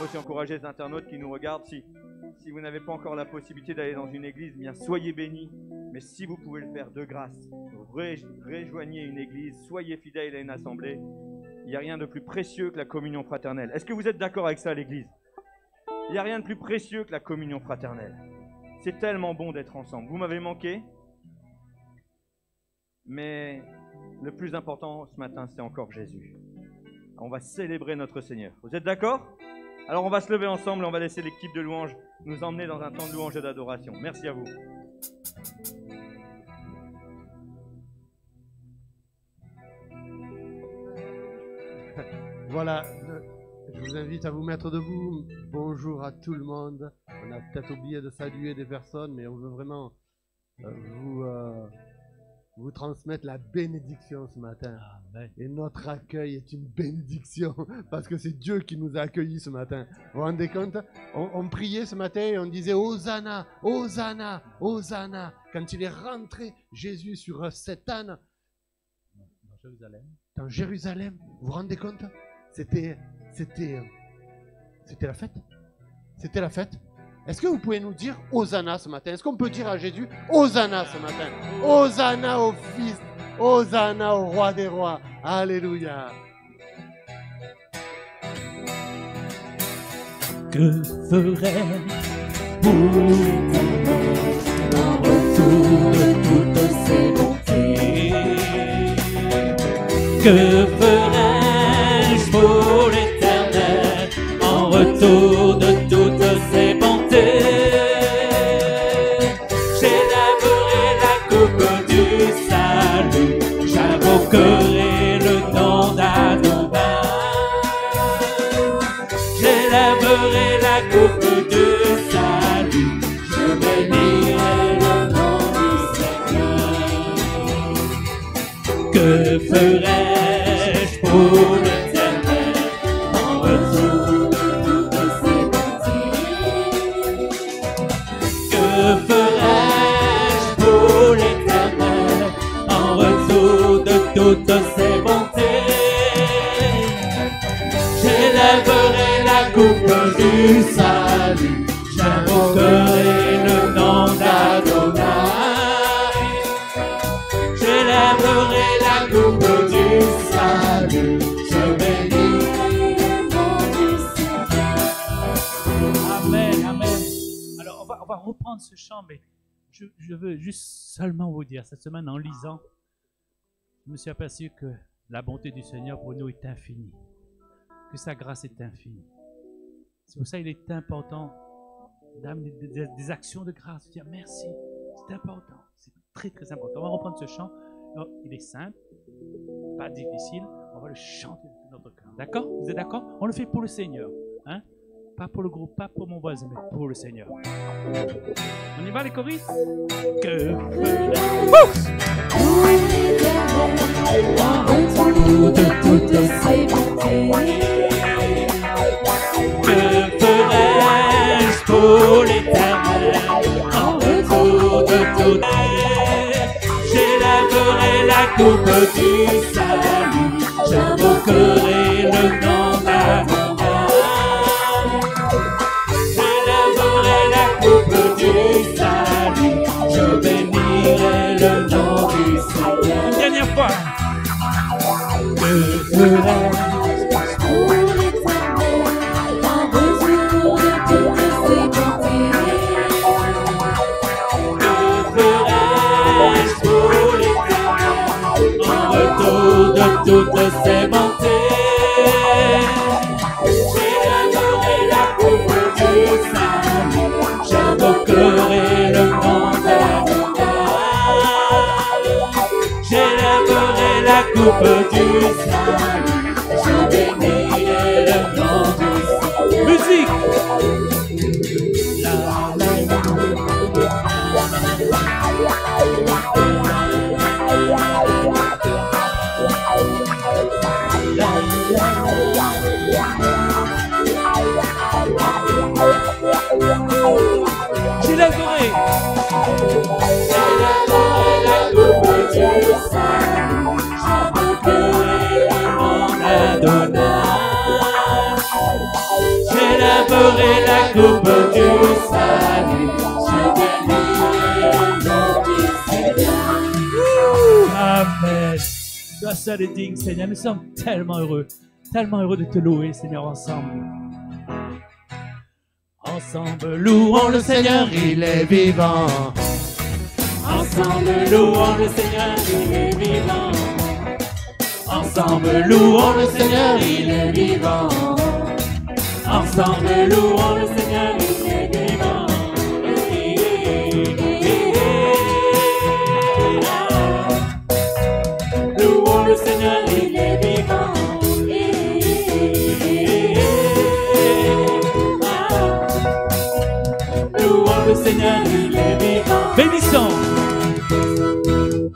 aussi encourager les internautes qui nous regardent. Si vous n'avez pas encore la possibilité d'aller dans une église, bien soyez bénis. Mais si vous pouvez le faire de grâce, rejoignez une église, soyez fidèles à une assemblée. Il n'y a rien de plus précieux que la communion fraternelle. Est-ce que vous êtes d'accord avec ça, l'église? Il n'y a rien de plus précieux que la communion fraternelle. C'est tellement bon d'être ensemble. Vous m'avez manqué, mais le plus important ce matin, c'est encore Jésus. On va célébrer notre Seigneur. Vous êtes d'accord? Alors on va se lever ensemble et on va laisser l'équipe de louange nous emmener dans un temps de louange et d'adoration. Merci à vous. Voilà, je vous invite à vous mettre debout. Bonjour à tout le monde. On a peut-être oublié de saluer des personnes, mais on veut vraiment vous transmettre la bénédiction ce matin. Amen. Et notre accueil est une bénédiction, parce que c'est Dieu qui nous a accueillis ce matin. Vous vous rendez compte? On priait ce matin et on disait Hosanna, Hosanna, Hosanna. Quand il est rentré, Jésus, sur cet âne, dans Jérusalem, vous vous rendez compte? C'était la fête. C'était la fête. Est-ce que vous pouvez nous dire Hosanna ce matin? Est-ce qu'on peut dire à Jésus Hosanna ce matin? Hosanna au Fils, Hosanna au Roi des Rois. Alléluia. Que ferais-je pour l'éternel en retour de toutes ses bontés? Que ferais-je pour l'éternel en retour de toutes ses bontés? J'élèverai la coupe du salut, j'invoquerai le nom d'Adonai. J'élèverai la coupe du salut, je bénirai le nom du Seigneur. Que ferais-je pour l'éternel en retour de toutes ses bontés? Que ferais-je pour l'éternel en retour de toutes ses bontés? J'élèverai la coupe du salut, j'invoquerai le nom d'Adonai. J'élèverai la coupe du salut, je bénirai le nom du Seigneur. Amen, amen. Alors on va reprendre ce chant, mais je veux juste seulement vous dire, cette semaine en lisant, je me suis aperçu que la bonté du Seigneur pour nous est infinie, que sa grâce est infinie. C'est pour ça qu'il est important d'amener des actions de grâce, de dire merci, c'est important, c'est très très important. On va reprendre ce chant, alors, il est simple, pas difficile, on va le chanter de notre cœur. D'accord? Vous êtes d'accord? On le fait pour le Seigneur, hein? Pas pour le groupe, pas pour mon voisin, mais pour le Seigneur. On y va les choristes? Que en retour de toutes ses bontés. Que ferais-je pour l'éternel en retour de toutes? J'élèverai la coupe du salut, j'invoquerai le nom d'Adonai. J'élèverai la coupe du salut, je bénirai le nom du Seigneur. Une dernière fois. Que ferais-je Pour l'éternel en retour de toutes ses bontés. Que ferais-je pour l'éternel en retour de toutes ses bontés? J'élèverai la coupe du salut, j'invoquerai le nom d'Adonai. J'élèverai la coupe du salut, je bénirai le nom du Seigneur. Musique! La, la, j'élèverai la coupe du salut, j'invoquerai le nom d'Adonai. célébrer la coupe du salut. Je bénis le nom du Seigneur. Amen. Toi seul est digne, Seigneur. Nous sommes tellement heureux de te louer, Seigneur, ensemble. Ensemble, louons le Seigneur, il est vivant. Ensemble, louons le Seigneur, il est vivant. Ensemble, louons le Seigneur, il est vivant. Ensemble, louons le Seigneur, il est vivant. Louons le Seigneur, il est vivant. Louons le Seigneur, il est vivant. Bénissons.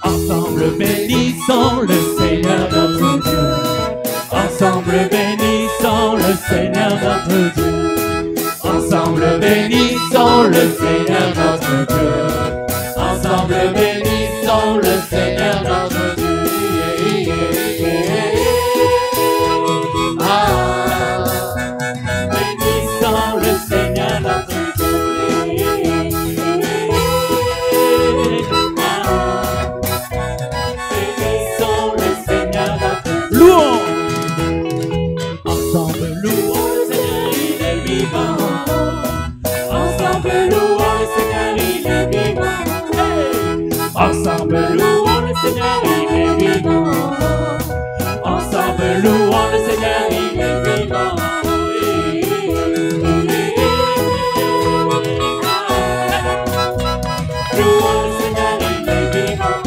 Ensemble, bénissons le Seigneur notre Dieu. Ensemble, bénissons le Seigneur notre Dieu. Ensemble, bénissons le Seigneur notre Dieu. Ensemble, bénissons le Seigneur notre Dieu. Bénissons le Seigneur notre Dieu. Bénissons le Seigneur notre Dieu. Louons. Ensemble, louons le Seigneur, il est vivant. Ensemble, louons le Seigneur, il est vivant. Ensemble, louons le Seigneur, il est vivant. Ensemble, louons le Seigneur, il est vivant. Louons le Seigneur, il est vivant.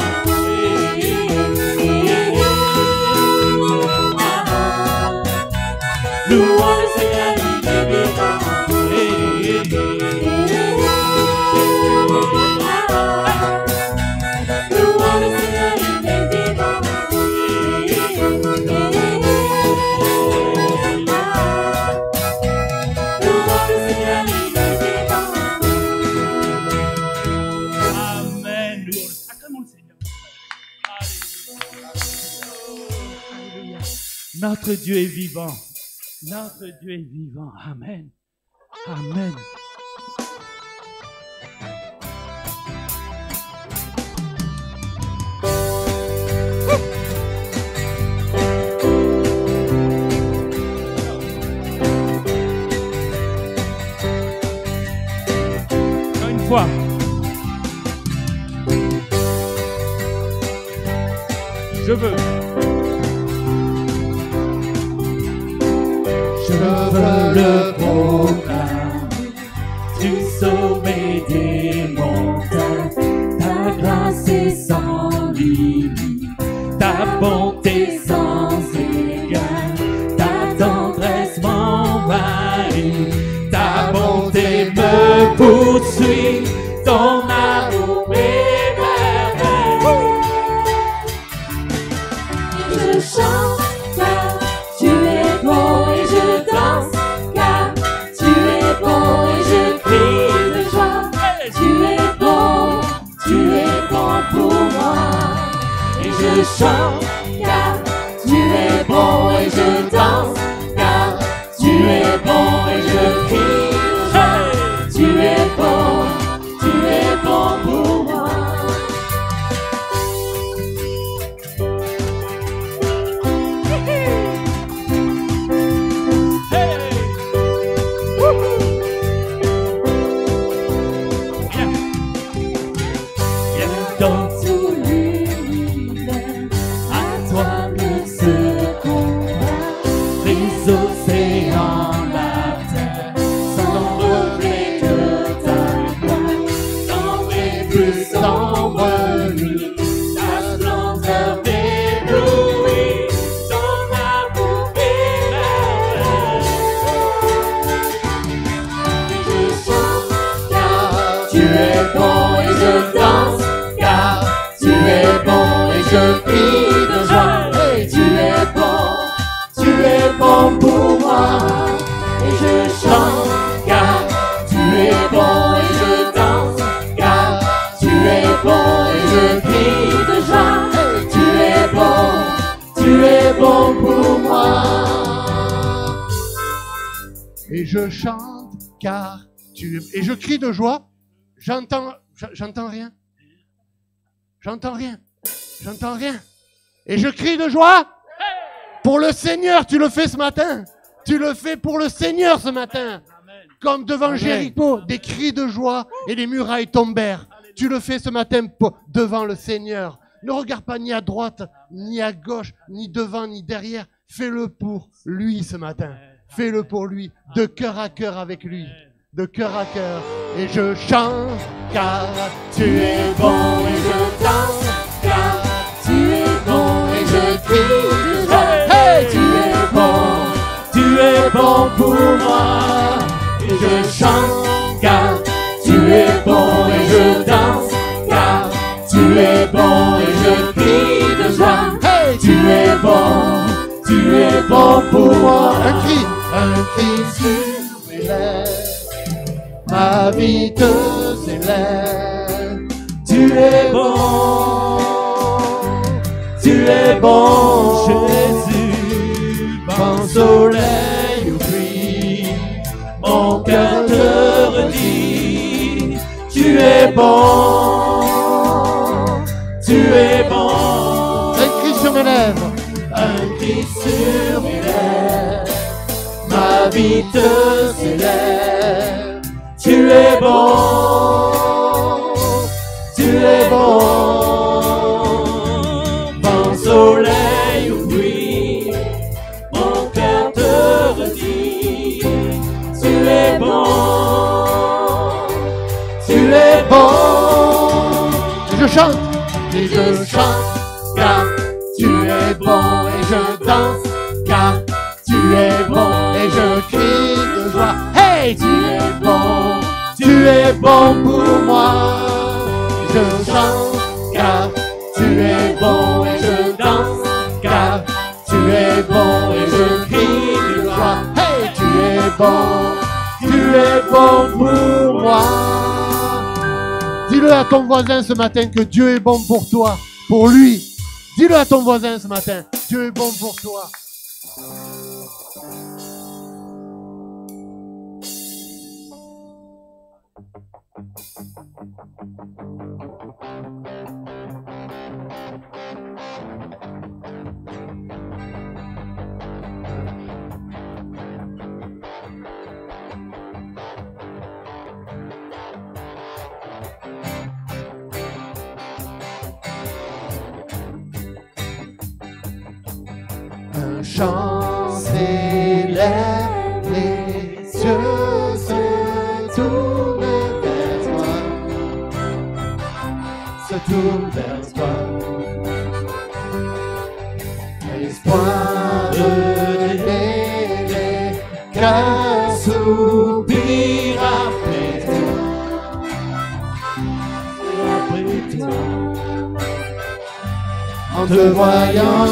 Louons le Seigneur, il est vivant. Louons le Seigneur, il est vivant. Louons le Seigneur, il est vivant. Amen. Acclamons le Seigneur. Alléluia. Notre Dieu est vivant. Notre Dieu est vivant. Amen. Amen. Une fois. Je veux. Je veux le proclamer du sommet des montagnes. Ta grâce est sans limite, ta bonté sans égale, ta tendresse m'envahit, ta bonté me poursuit, ton amour m'émerveille. Je chante car tu es bon et je danse car tu es bon et je crie de joie. Tu es bon pour moi. Et je chante car tu es bon et je danse car tu es bon et je crie de joie. Tu es bon pour moi. Dans tout l'univers, à toi le seul combat. Les Et je chante car tu es... Et je crie de joie. J'entends rien. J'entends rien. J'entends rien. Et je crie de joie pour le Seigneur. Tu le fais ce matin. Tu le fais pour le Seigneur ce matin. Comme devant Jéricho, des cris de joie et les murailles tombèrent. Tu le fais ce matin devant le Seigneur. Ne regarde pas ni à droite, ni à gauche, ni devant, ni derrière. Fais-le pour lui ce matin. Fais-le pour lui, de cœur à cœur avec lui. De cœur à cœur. Et je chante car tu es bon et je danse car Tu es bon et je crie de joie. Hey! Tu es bon pour moi. Et je chante Car tu es bon et je danse. Car tu es bon et je crie de joie. Hey! Tu es bon pour moi. Un cri sur mes lèvres. Ma vie te célèbre. Tu es bon. Tu es bon, Jésus. Bon soleil ou pluie, Mon cœur te redit. Tu es bon. Tu es bon. un cri sur mes lèvres. Un cri sur mes lèvres. Ma vie te célèbre. Tu es bon. Tu es bon. Vent, soleil ou pluie, mon cœur te redit. Tu es bon. Tu es bon. Et je chante, car tu es bon. Et je danse, car tu es bon. Et je crie de joie. Hey! Tu es bon pour moi. Je chante, car tu es bon. Et je danse, car tu es bon. Et je crie de joie. Hey! Tu es bon pour moi. Dis-le à ton voisin ce matin que Dieu est bon pour toi, pour lui. Dis-le à ton voisin ce matin, Dieu est bon pour toi. Un chant s'élève, les yeux se tournent vers toi, se tournent vers toi. L'espoir de les cœurs soupirent après toi. En te voyant,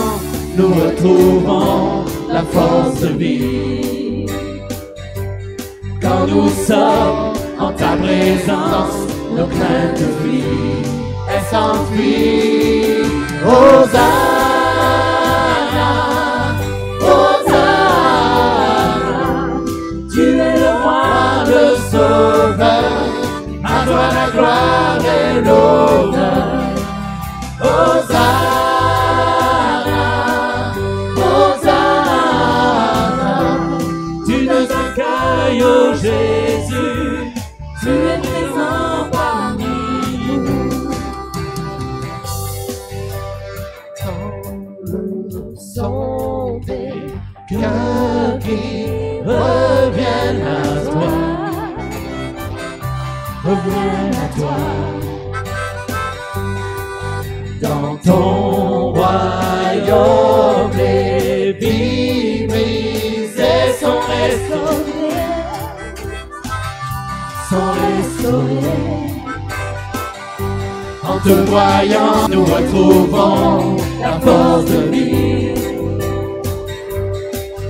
nous retrouvons la force de vie. Quand nous sommes en ta présence, nos craintes fuient, elles s'enfuient. Hosanna, Hosanna, tu es le roi, le sauveur, à toi la gloire et l'honneur. Hosanna. Oh Jésus, tu es présent parmi nous. Dans le son des cœurs qui reviennent à toi, reviennent à toi. Dans ton royaume, les vies brisées sont restaurées. En te voyant, nous retrouvons la force de vie.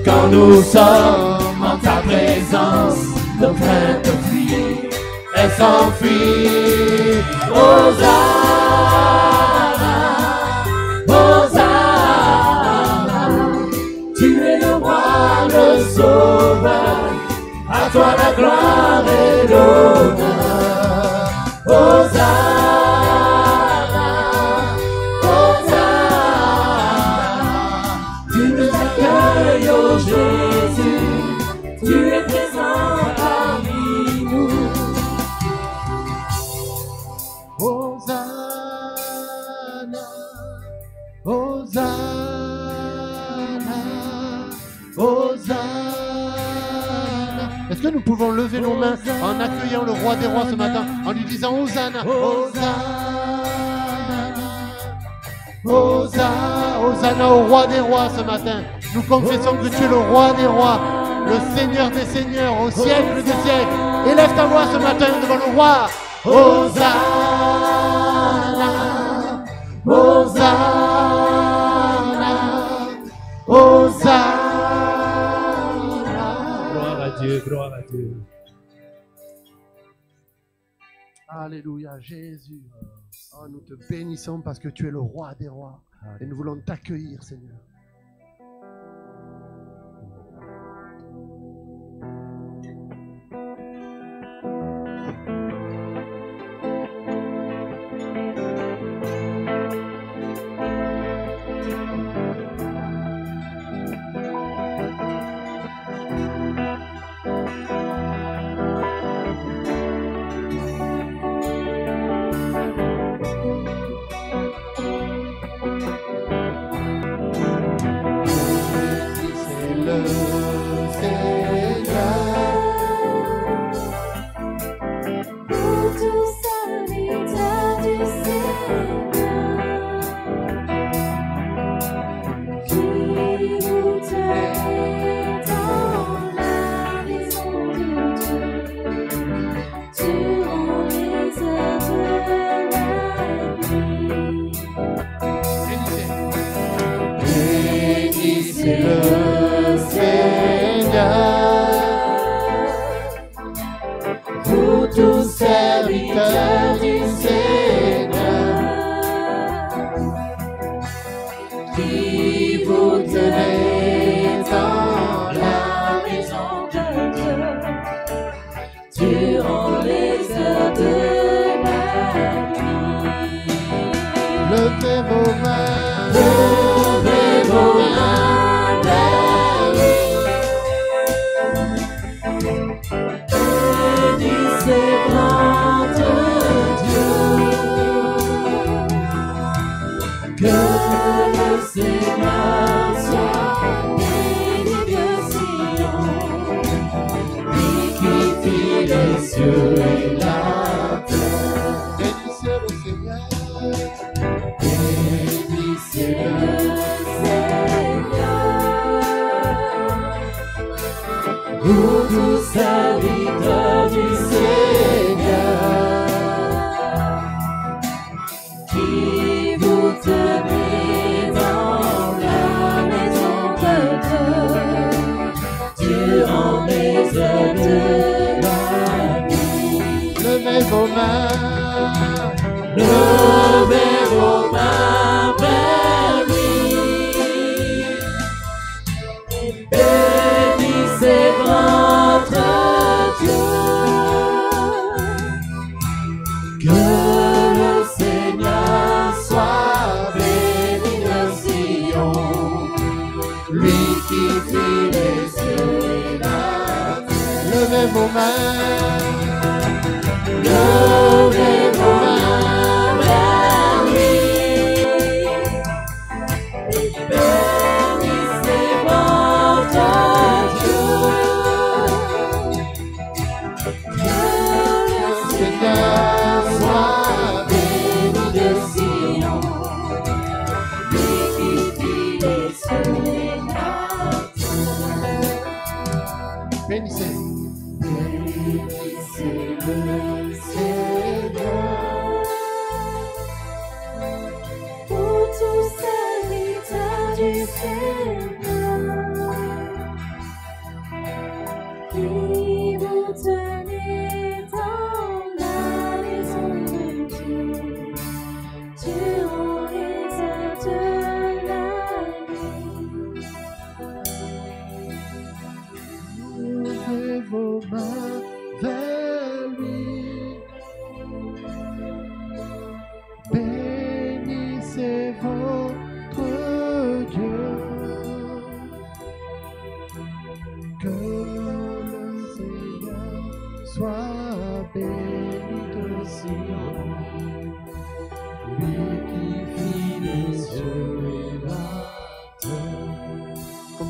Quand nous sommes en ta présence, nos craintes fuient, elles s'enfuient. Hosanna, Hosanna, tu es le roi, le sauveur, à Oh Jésus, tu es présent parmi nous. Hosanna, Hosanna, Hosanna. Est-ce que nous pouvons lever nos mains en accueillant le roi des rois ce matin, en lui disant Hosanna, Hosanna, Hosanna, Hosanna au roi des rois ce matin. Nous confessons que tu es le roi des rois, le Seigneur des seigneurs, au siècle des siècles. Élève ta voix ce matin devant le roi. Hosanna, Hosanna, Hosanna. Gloire à Dieu, gloire à Dieu. Alléluia, Jésus. Oh, nous te bénissons parce que tu es le roi des rois. Et nous voulons t'accueillir, Seigneur.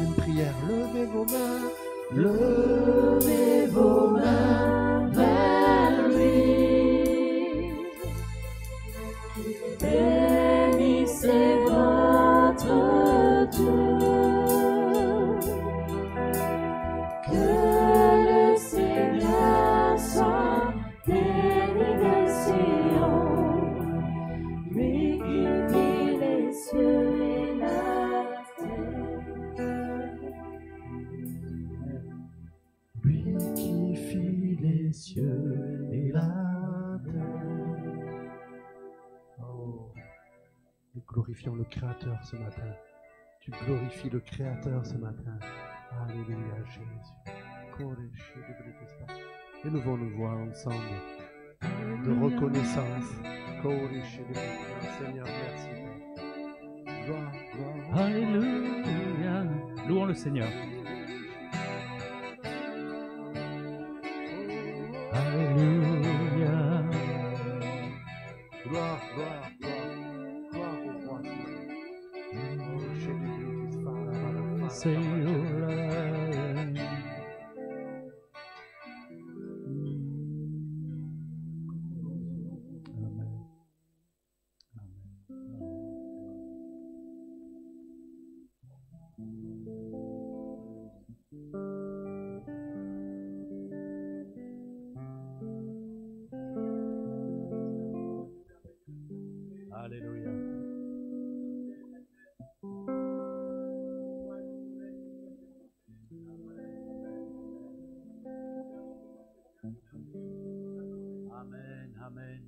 une prière. Levez vos mains. Levez vos mains vers lui. Bénissez votre Dieu. Que le Seigneur soit béni des Sion, lui qui fit les cieux et la terre. Lui qui fit les cieux et la terre. Oh, nous glorifions le Créateur ce matin. Tu glorifies le Créateur ce matin. Alléluia, Jésus. Et nous allons nous voir ensemble de reconnaissance. Seigneur, merci. Gloire, gloire. Alléluia. Louons le Seigneur. Alléluia. Gloire, gloire, gloire. Gloire au roi. Alléluia. Amen, amen.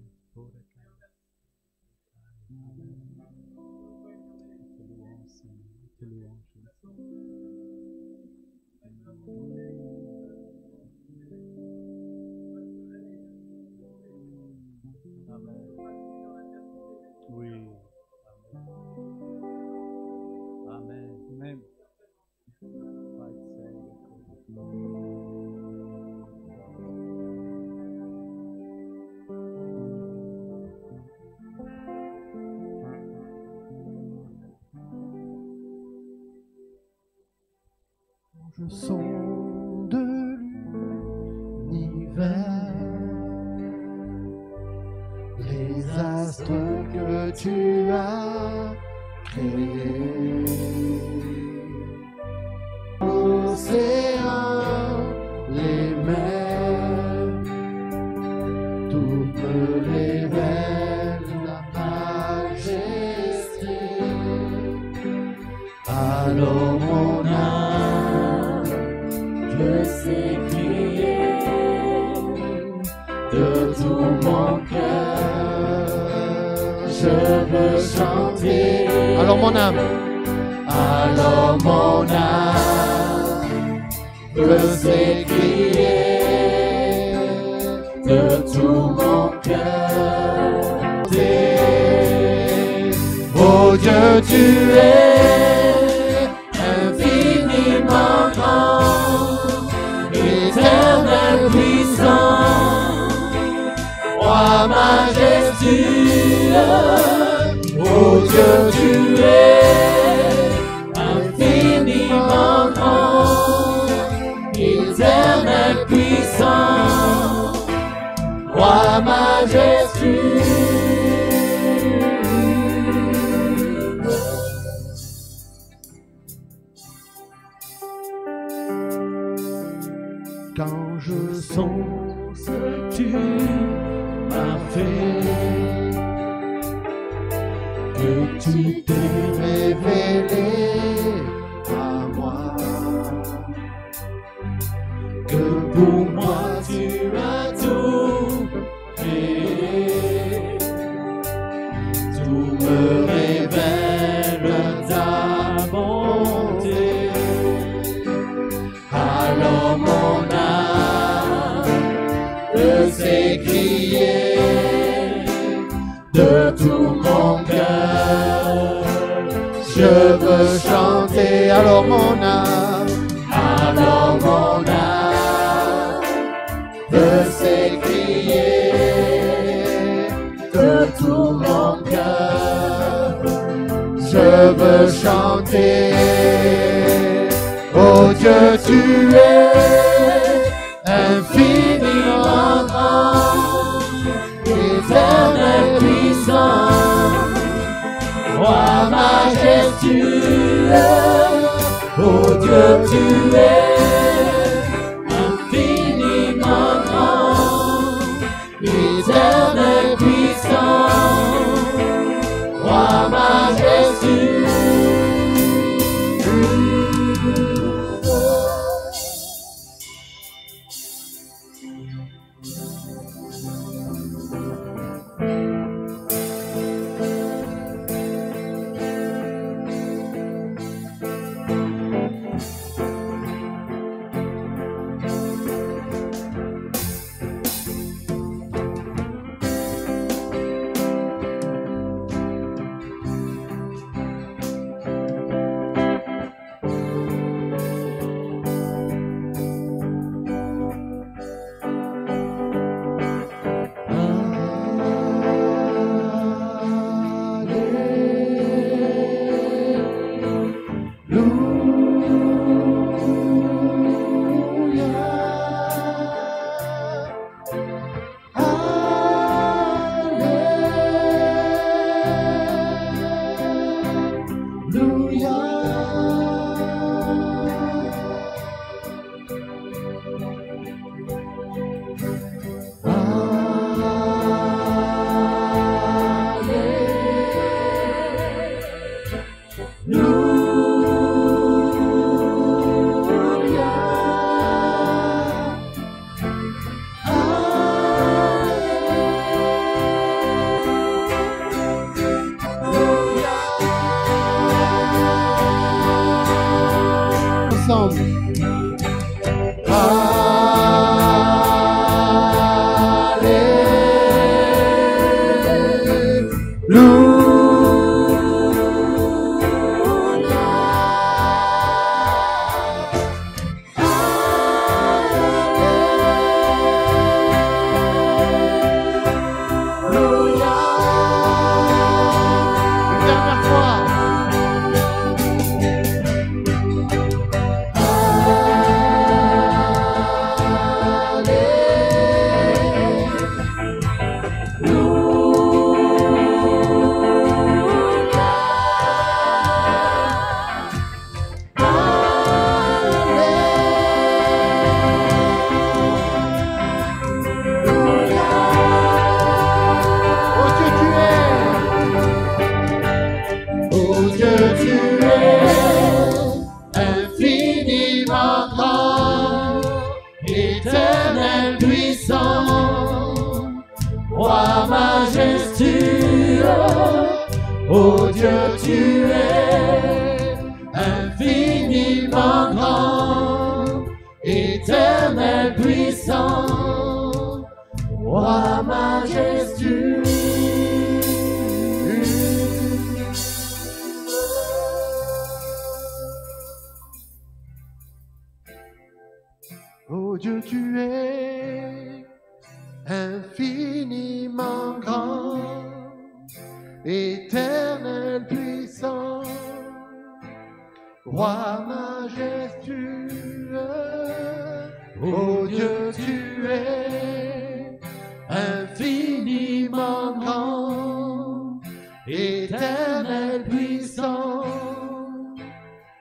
Te louons, Amen. Oui. Amen. Amen. Je sonde l'univers, les astres que tu as créés, l'océan, les mers, tout me révèle la majesté. Alors mon âme, Je sais crier de tout mon cœur. Je veux chanter. alors mon âme, Alors mon âme veut s'écrier de tout mon cœur. oh Dieu, tu es infiniment grand, éternel puissant, roi majestueux. Oh Dieu, tu es infiniment grand, éternel puissant, roi majestueux. quand je songe, tu m'as fait, que tu t'es révélé à moi, que pour moi tu as tout fait, tout me révèle ta bonté. Alors mon âme peut s'écrier de tout mon cœur. Je veux chanter, alors mon âme peut s'écrier de tout mon cœur. Je veux chanter Oh Dieu, tu es infiniment grand, éternel puissant, roi majestueux. Oh Dieu, tu es infiniment grand, éternel puissant, roi majestueux. Oh Dieu, tu es infiniment grand, éternel puissant, roi majestueux. Oh Dieu, tu es infiniment grand, éternel puissant, roi majestueux. Oh Dieu, tu es infiniment grand, éternel puissant,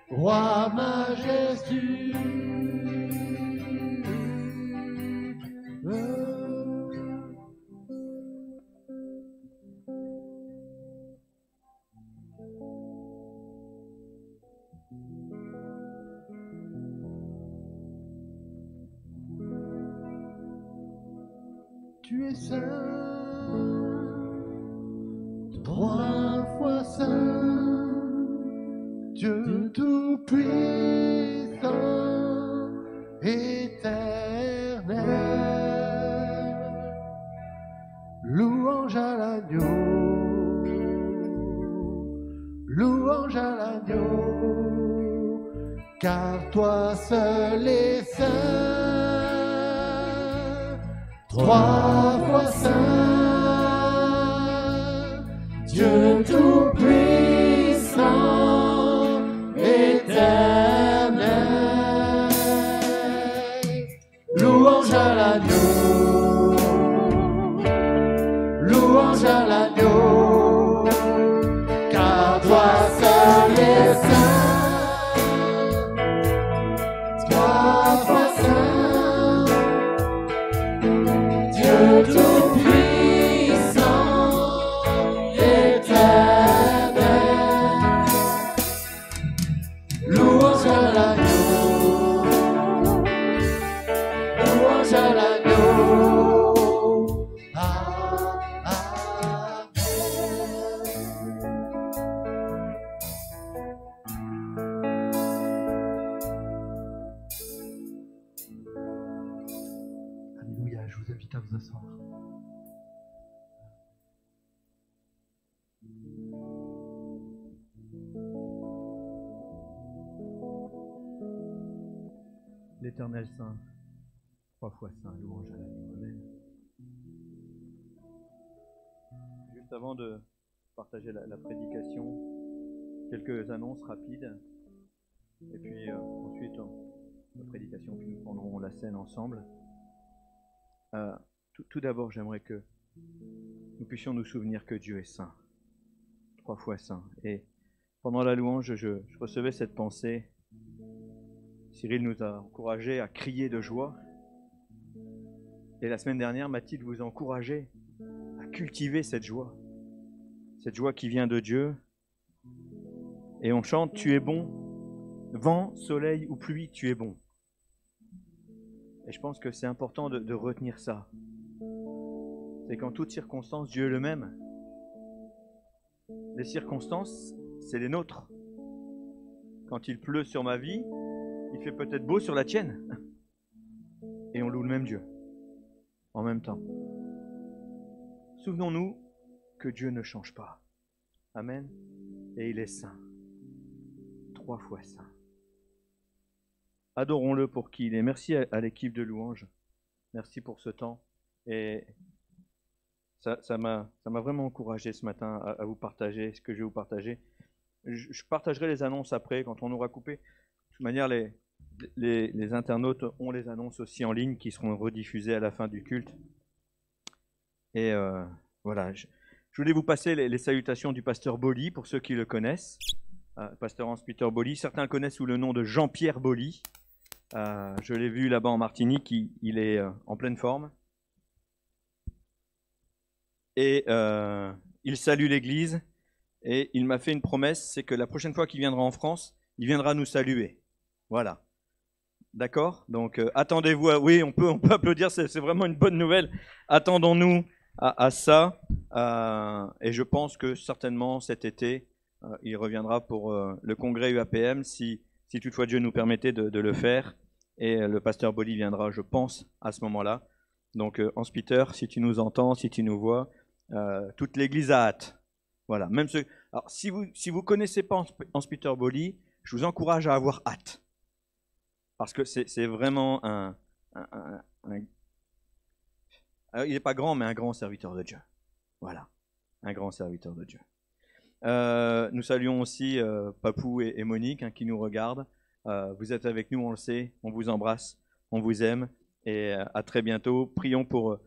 roi majestueux. Tu es saint, trois fois saint, Dieu tout-puissant, éternel. Louange à l'agneau, louange à l'agneau, car toi seul es saint. Trois fois saint, Dieu tout-puissant, éternel. louange à l'agneau, louange à l'agneau. Alléluia, je vous invite à vous asseoir. L'Éternel Saint, 3 fois Saint, louange à l'agneau. Amen. Juste avant de partager la prédication, quelques annonces rapides. Et puis ensuite, la prédication, puis nous prendrons la scène ensemble. Tout d'abord, j'aimerais que nous puissions nous souvenir que Dieu est saint, 3 fois saint. Et pendant la louange, je recevais cette pensée. Cyril nous a encouragés à crier de joie. Et la semaine dernière, Mathilde vous a encouragé à cultiver cette joie qui vient de Dieu. Et on chante « Tu es bon, vent, soleil ou pluie, tu es bon ». Et je pense que c'est important de retenir ça. C'est qu'en toutes circonstances, Dieu est le même. Les circonstances, c'est les nôtres. Quand il pleut sur ma vie, il fait peut-être beau sur la tienne. Et on loue le même Dieu, en même temps. Souvenons-nous que Dieu ne change pas. Amen. Et il est saint. 3 fois saint. Adorons-le pour qui il est. Merci à l'équipe de louange. Merci pour ce temps. Et ça m'a vraiment encouragé ce matin à vous partager ce que je vais vous partager. Je partagerai les annonces après, quand on aura coupé. De toute manière, les internautes ont les annonces aussi en ligne qui seront rediffusées à la fin du culte. Et voilà, je voulais vous passer les salutations du pasteur Bolly, pour ceux qui le connaissent. Pasteur Hans-Peter Bolly. Certains le connaissent sous le nom de Jean-Pierre Bolly. Je l'ai vu là-bas en Martinique, il est en pleine forme. Et il salue l'Église. Et il m'a fait une promesse, c'est que la prochaine fois qu'il viendra en France, il viendra nous saluer. Voilà. D'accord? Donc attendez-vous à... Oui, on peut applaudir, c'est vraiment une bonne nouvelle. Attendons-nous à ça. Et je pense que certainement cet été, il reviendra pour le congrès UAPM, si toutefois Dieu nous permettait de le faire. Et le pasteur Bolly viendra, je pense, à ce moment-là. Donc Hans-Peter, si tu nous entends, si tu nous vois, toute l'Église a hâte. Voilà. Même ceux... Alors, si vous connaissez pas Hans-Peter Bolly, je vous encourage à avoir hâte. Parce que c'est vraiment alors, il n'est pas grand, mais un grand serviteur de Dieu. Voilà, un grand serviteur de Dieu. Nous saluons aussi Papou et Monique qui nous regardent. Vous êtes avec nous, on le sait, on vous embrasse, on vous aime. Et à très bientôt. Prions pour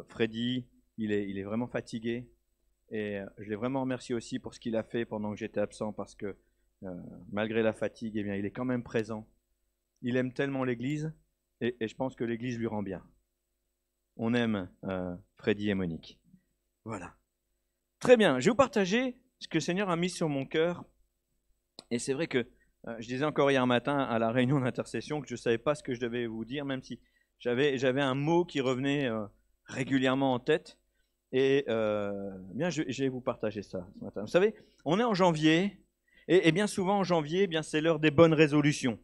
Freddy, il est vraiment fatigué. Et je l'ai vraiment remercié aussi pour ce qu'il a fait pendant que j'étais absent, parce que malgré la fatigue, eh bien, il est quand même présent. Il aime tellement l'Église, et je pense que l'Église lui rend bien. On aime Freddy et Monique. Voilà. Très bien, je vais vous partager ce que le Seigneur a mis sur mon cœur. Et c'est vrai que je disais encore hier matin à la réunion d'intercession que je ne savais pas ce que je devais vous dire, même si j'avais un mot qui revenait régulièrement en tête. Et bien, je vais vous partager ça ce matin. Vous savez, on est en janvier, et bien souvent en janvier, bien c'est l'heure des bonnes résolutions.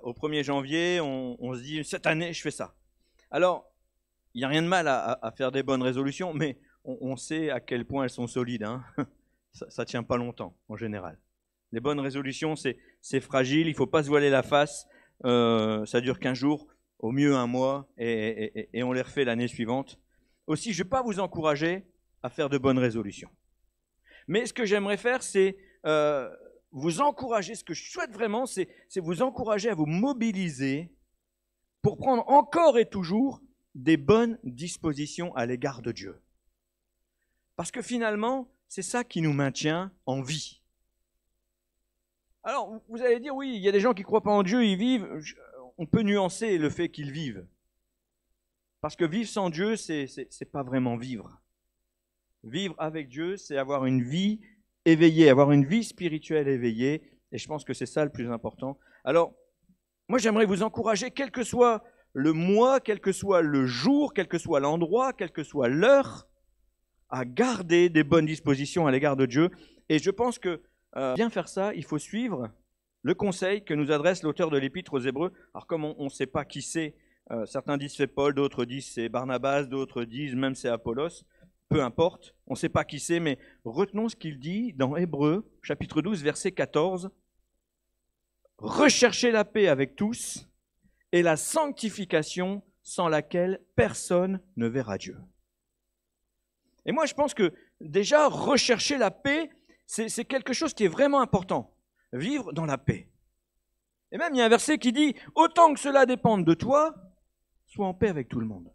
Au 1er janvier, on se dit, cette année, je fais ça. Alors, il n'y a rien de mal à faire des bonnes résolutions, mais on sait à quel point elles sont solides. Hein. Ça ne tient pas longtemps, en général. Les bonnes résolutions, c'est fragile, il ne faut pas se voiler la face. Ça dure 15 jours, au mieux 1 mois, et on les refait l'année suivante. Aussi, je ne vais pas vous encourager à faire de bonnes résolutions. Mais ce que j'aimerais faire, c'est vous encourager, ce que je souhaite vraiment, c'est vous encourager à vous mobiliser pour prendre encore et toujours des bonnes dispositions à l'égard de Dieu. Parce que finalement, c'est ça qui nous maintient en vie. Alors, vous allez dire, oui, il y a des gens qui ne croient pas en Dieu, ils vivent. On peut nuancer le fait qu'ils vivent. Parce que vivre sans Dieu, c'est pas vraiment vivre. Vivre avec Dieu, c'est avoir une vie éveillée, avoir une vie spirituelle éveillée. Et je pense que c'est ça le plus important. Alors, moi j'aimerais vous encourager, quel que soit le mois, quel que soit le jour, quel que soit l'endroit, quelle que soit l'heure, à garder des bonnes dispositions à l'égard de Dieu. Et je pense que bien faire ça, il faut suivre le conseil que nous adresse l'auteur de l'Épître aux Hébreux. Alors comme on ne sait pas qui c'est, certains disent c'est Paul, d'autres disent c'est Barnabas, d'autres disent même c'est Apollos, peu importe, on ne sait pas qui c'est, mais retenons ce qu'il dit dans Hébreux, chapitre 12, verset 14. « Recherchez la paix avec tous et la sanctification sans laquelle personne ne verra Dieu. » Et moi, je pense que déjà, rechercher la paix, c'est quelque chose qui est vraiment important. Vivre dans la paix. Et même, il y a un verset qui dit « Autant que cela dépende de toi, sois en paix avec tout le monde. »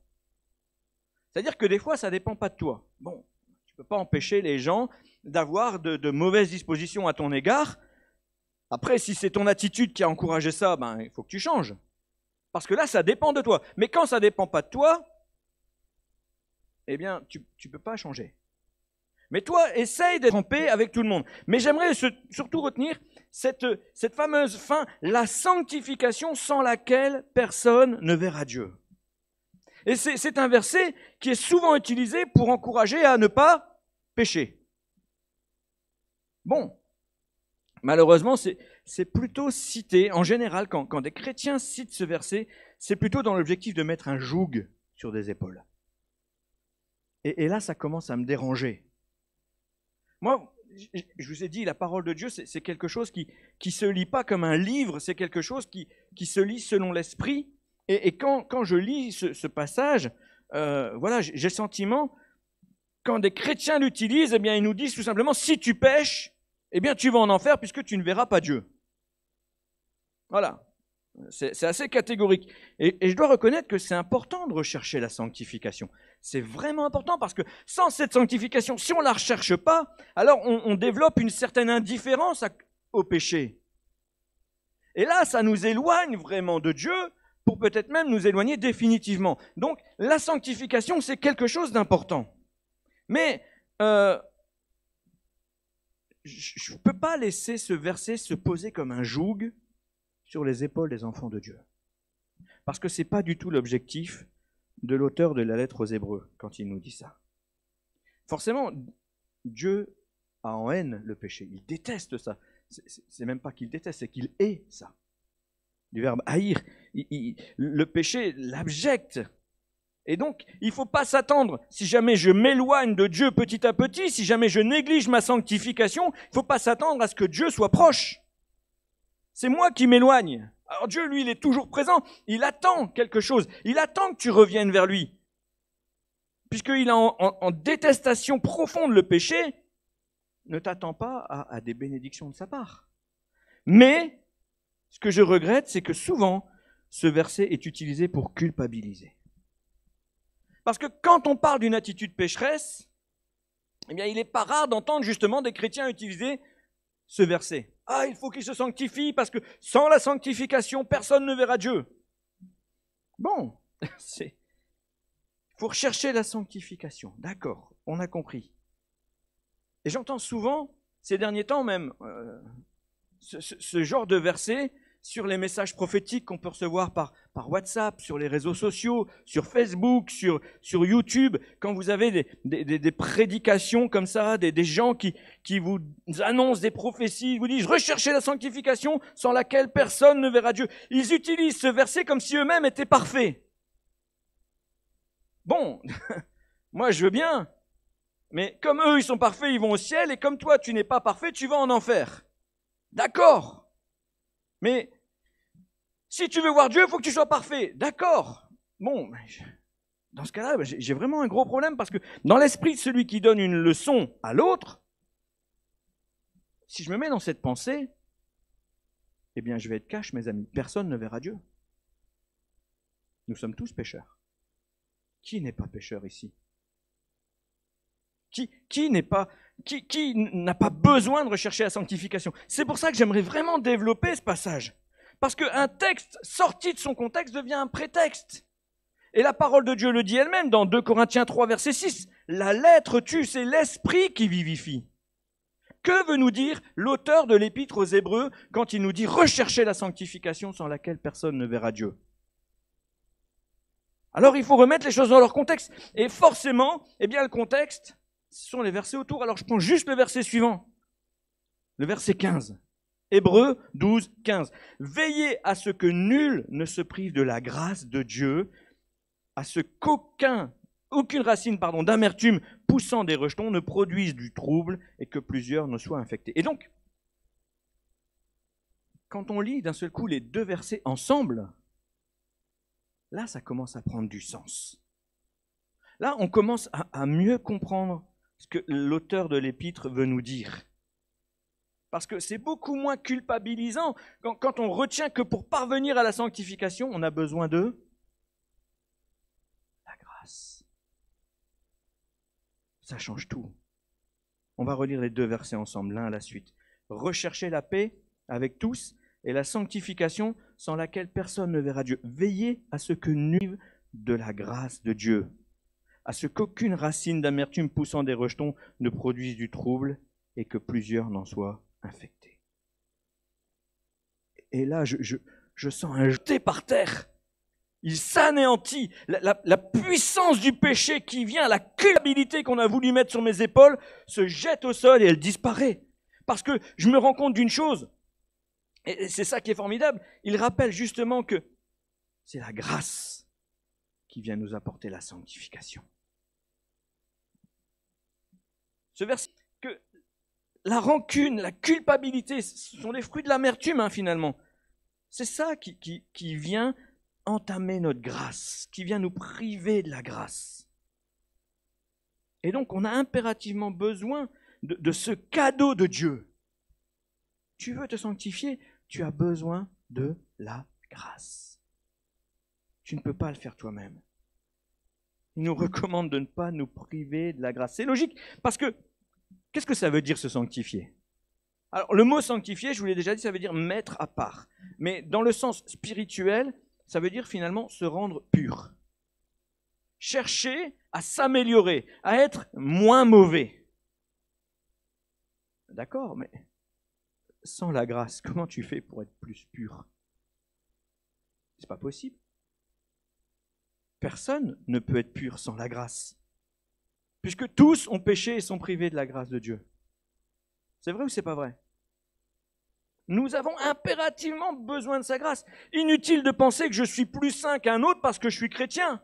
C'est-à-dire que des fois, ça ne dépend pas de toi. Bon, tu ne peux pas empêcher les gens d'avoir de mauvaises dispositions à ton égard. Après, si c'est ton attitude qui a encouragé ça, ben, il faut que tu changes. Parce que là, ça dépend de toi. Mais quand ça ne dépend pas de toi, eh bien, tu ne peux pas changer. Mais toi, essaye d'être en paix avec tout le monde. Mais j'aimerais surtout retenir cette fameuse fin, la sanctification sans laquelle personne ne verra Dieu. Et c'est un verset qui est souvent utilisé pour encourager à ne pas pécher. Bon, malheureusement, c'est plutôt cité, en général, quand des chrétiens citent ce verset, c'est plutôt dans l'objectif de mettre un joug sur des épaules. Et là, ça commence à me déranger. Moi, je vous ai dit, la parole de Dieu, c'est quelque chose qui ne se lit pas comme un livre, c'est quelque chose qui se lit selon l'esprit. Et quand je lis ce passage, voilà, j'ai le sentiment, quand des chrétiens l'utilisent, eh bien, ils nous disent tout simplement, si tu pèches, eh bien, tu vas en enfer puisque tu ne verras pas Dieu. Voilà. C'est assez catégorique. Et je dois reconnaître que c'est important de rechercher la sanctification. C'est vraiment important parce que sans cette sanctification, si on ne la recherche pas, alors on développe une certaine indifférence au péché. Et là, ça nous éloigne vraiment de Dieu pour peut-être même nous éloigner définitivement. Donc, la sanctification, c'est quelque chose d'important. Mais je ne peux pas laisser ce verset se poser comme un joug sur les épaules des enfants de Dieu. Parce que ce n'est pas du tout l'objectif de l'auteur de la lettre aux Hébreux quand il nous dit ça. Forcément, Dieu a en haine le péché. Il déteste ça. C'est même pas qu'il déteste, c'est qu'il hait ça. Du verbe haïr. Le péché l'abjecte. Et donc, il ne faut pas s'attendre, si jamais je m'éloigne de Dieu petit à petit, si jamais je néglige ma sanctification, il ne faut pas s'attendre à ce que Dieu soit proche. C'est moi qui m'éloigne. Alors Dieu, lui, il est toujours présent. Il attend quelque chose. Il attend que tu reviennes vers lui. Puisqu'il a en détestation profonde le péché, ne t'attends pas à des bénédictions de sa part. Mais, ce que je regrette, c'est que souvent, ce verset est utilisé pour culpabiliser. Parce que quand on parle d'une attitude pécheresse, eh bien, il n'est pas rare d'entendre justement des chrétiens utiliser ce verset. Ah, il faut qu'ils se sanctifient parce que sans la sanctification, personne ne verra Dieu. Bon, il faut rechercher la sanctification. D'accord, on a compris. Et j'entends souvent, ces derniers temps même, ce genre de verset sur les messages prophétiques qu'on peut recevoir par WhatsApp, sur les réseaux sociaux, sur Facebook, sur YouTube, quand vous avez des prédications comme ça, des gens qui vous annoncent des prophéties, vous disent « Recherchez la sanctification sans laquelle personne ne verra Dieu ». Ils utilisent ce verset comme si eux-mêmes étaient parfaits. Bon, moi je veux bien, mais comme eux ils sont parfaits, ils vont au ciel, et comme toi tu n'es pas parfait, tu vas en enfer. D'accord. Mais si tu veux voir Dieu, il faut que tu sois parfait. D'accord. Bon, dans ce cas-là, j'ai vraiment un gros problème parce que dans l'esprit de celui qui donne une leçon à l'autre, si je me mets dans cette pensée, eh bien je vais être cash, mes amis. Personne ne verra Dieu. Nous sommes tous pécheurs. Qui n'est pas pécheur ici ? Qui n'a pas besoin de rechercher la sanctification? C'est pour ça que j'aimerais vraiment développer ce passage. Parce qu'un texte sorti de son contexte devient un prétexte. Et la parole de Dieu le dit elle-même dans 2 Corinthiens 3, verset 6. La lettre tue, c'est l'esprit qui vivifie. que veut nous dire l'auteur de l'Épître aux Hébreux quand il nous dit « Recherchez la sanctification sans laquelle personne ne verra Dieu ». Alors il faut remettre les choses dans leur contexte. Et forcément, eh bien le contexte, ce sont les versets autour. Alors je prends juste le verset suivant, le verset 15. Hébreux 12, 15. Veillez à ce que nul ne se prive de la grâce de Dieu, à ce aucune racine d'amertume poussant des rejetons ne produise du trouble et que plusieurs ne soient infectés. Et donc, quand on lit d'un seul coup les deux versets ensemble, là, ça commence à prendre du sens. Là, on commence à mieux comprendre ce que l'auteur de l'Épître veut nous dire. Parce que c'est beaucoup moins culpabilisant quand on retient que pour parvenir à la sanctification, on a besoin de la grâce. Ça change tout. On va relire les deux versets ensemble, l'un à la suite. Recherchez la paix avec tous et la sanctification sans laquelle personne ne verra Dieu. Veillez à ce que nuive de la grâce de Dieu, à ce qu'aucune racine d'amertume poussant des rejetons ne produise du trouble et que plusieurs n'en soient infectés. Et là, je sens un jeté par terre. Il s'anéantit. La puissance du péché qui vient, la culpabilité qu'on a voulu mettre sur mes épaules, se jette au sol et elle disparaît. Parce que je me rends compte d'une chose, et c'est ça qui est formidable, il rappelle justement que c'est la grâce qui vient nous apporter la sanctification. Ce verset, que la rancune, la culpabilité, ce sont les fruits de l'amertume finalement. C'est ça qui vient entamer notre grâce, qui vient nous priver de la grâce. Et donc on a impérativement besoin de ce cadeau de Dieu. Tu veux te sanctifier, tu as besoin de la grâce. Tu ne peux pas le faire toi-même. Il nous recommande de ne pas nous priver de la grâce. C'est logique, parce que qu'est-ce que ça veut dire se sanctifier? Alors le mot sanctifier, je vous l'ai déjà dit, ça veut dire mettre à part. Mais dans le sens spirituel, ça veut dire finalement se rendre pur. Chercher à s'améliorer, à être moins mauvais. D'accord, mais sans la grâce, comment tu fais pour être plus pur? C'est pas possible. Personne ne peut être pur sans la grâce. Puisque tous ont péché et sont privés de la grâce de Dieu. C'est vrai ou c'est pas vrai? Nous avons impérativement besoin de sa grâce. Inutile de penser que je suis plus saint qu'un autre parce que je suis chrétien.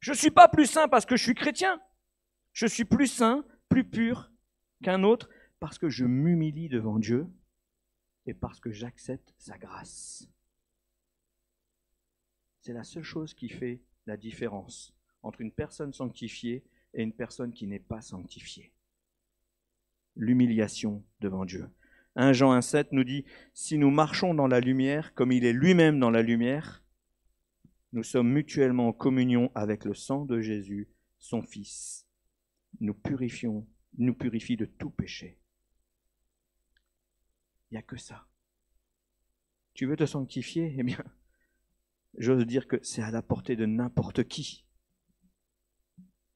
Je ne suis pas plus saint parce que je suis chrétien. Je suis plus saint, plus pur qu'un autre parce que je m'humilie devant Dieu et parce que j'accepte sa grâce. C'est la seule chose qui fait la différence entre une personne sanctifiée et une personne qui n'est pas sanctifiée. L'humiliation devant Dieu. 1 Jean 1,7 nous dit « Si nous marchons dans la lumière, comme il est lui-même dans la lumière, nous sommes mutuellement en communion avec le sang de Jésus, son Fils. Nous purifie de tout péché. » Il n'y a que ça. Tu veux te sanctifier? Eh bien, j'ose dire que c'est à la portée de n'importe qui.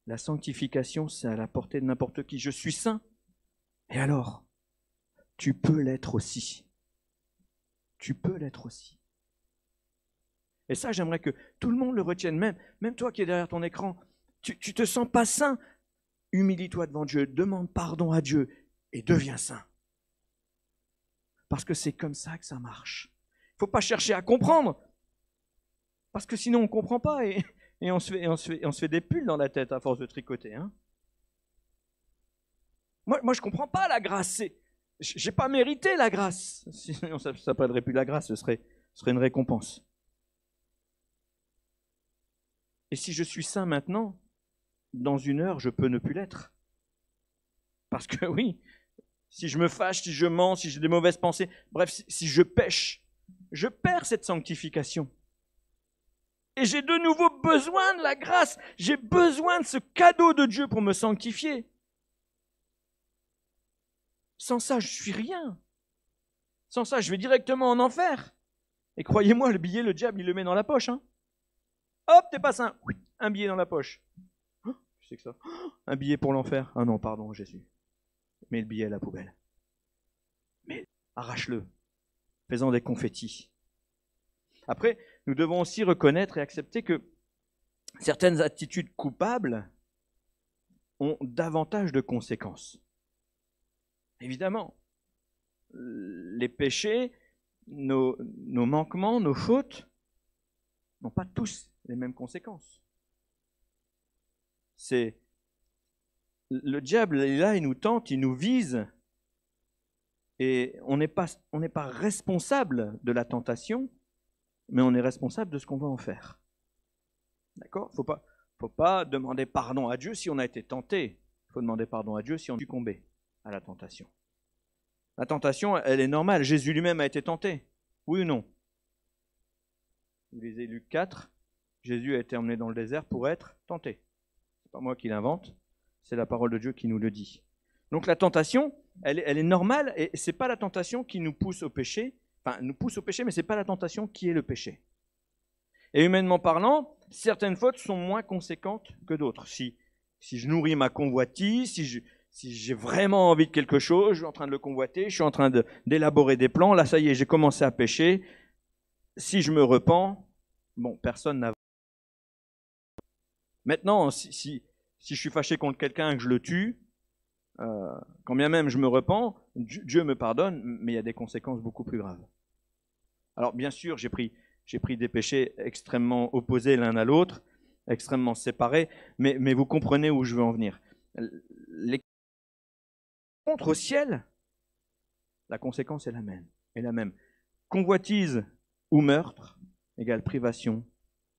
La sanctification, c'est à la portée de n'importe qui. Je suis saint. Et alors, tu peux l'être aussi. Tu peux l'être aussi. Et ça, j'aimerais que tout le monde le retienne, même toi qui es derrière ton écran. Tu te sens pas saint. Humilie-toi devant Dieu, demande pardon à Dieu et deviens saint. Parce que c'est comme ça que ça marche. Il ne faut pas chercher à comprendre. Parce que sinon on ne comprend pas et on se fait des pulls dans la tête à force de tricoter. Hein. Moi, je ne comprends pas la grâce. Je n'ai pas mérité la grâce. Sinon, ça ne s'appellerait plus la grâce, ce serait une récompense. Et si je suis saint maintenant, dans 1 heure, je peux ne plus l'être. Parce que oui, si je me fâche, si je mens, si j'ai des mauvaises pensées, bref, si je pêche, je perds cette sanctification. Et j'ai de nouveau besoin de la grâce. J'ai besoin de ce cadeau de Dieu pour me sanctifier. Sans ça, je suis rien. Sans ça, je vais directement en enfer. Et croyez-moi, le billet, le diable, il le met dans la poche. Hein. Hop, t'es pas saint. Un billet dans la poche. Oh, tu sais que ça. Un billet pour l'enfer. Ah non, pardon, Jésus. mets le billet à la poubelle. Mais arrache-le, fais-en des confettis. Après, nous devons aussi reconnaître et accepter que certaines attitudes coupables ont davantage de conséquences. Évidemment, les péchés, nos manquements, nos fautes n'ont pas tous les mêmes conséquences. Le diable est là, il nous tente, il nous vise, et on n'est pas responsable de la tentation, mais on est responsable de ce qu'on va en faire. D'accord ? Faut pas demander pardon à Dieu si on a été tenté. Il faut demander pardon à Dieu si on a succombé à la tentation. La tentation, elle est normale. Jésus lui-même a été tenté. Oui ou non ? Vous lisez Luc 4, Jésus a été emmené dans le désert pour être tenté. Ce n'est pas moi qui l'invente, c'est la parole de Dieu qui nous le dit. Donc la tentation, elle est normale, et ce n'est pas la tentation qui nous pousse au péché. Enfin, nous pousse au péché, mais ce n'est pas la tentation qui est le péché. Et humainement parlant, certaines fautes sont moins conséquentes que d'autres. Si je nourris ma convoitise, si j'ai vraiment envie de quelque chose, je suis en train de le convoiter, je suis en train d'élaborer des plans, là ça y est, j'ai commencé à pécher. Si je me repens, bon, personne n'a... Maintenant, si je suis fâché contre quelqu'un et que je le tue, quand bien même je me repens, Dieu me pardonne, mais il y a des conséquences beaucoup plus graves. Alors bien sûr, j'ai pris des péchés extrêmement opposés l'un à l'autre, extrêmement séparés, mais vous comprenez où je veux en venir. Contre au ciel, la conséquence est la même. Convoitise ou meurtre égale privation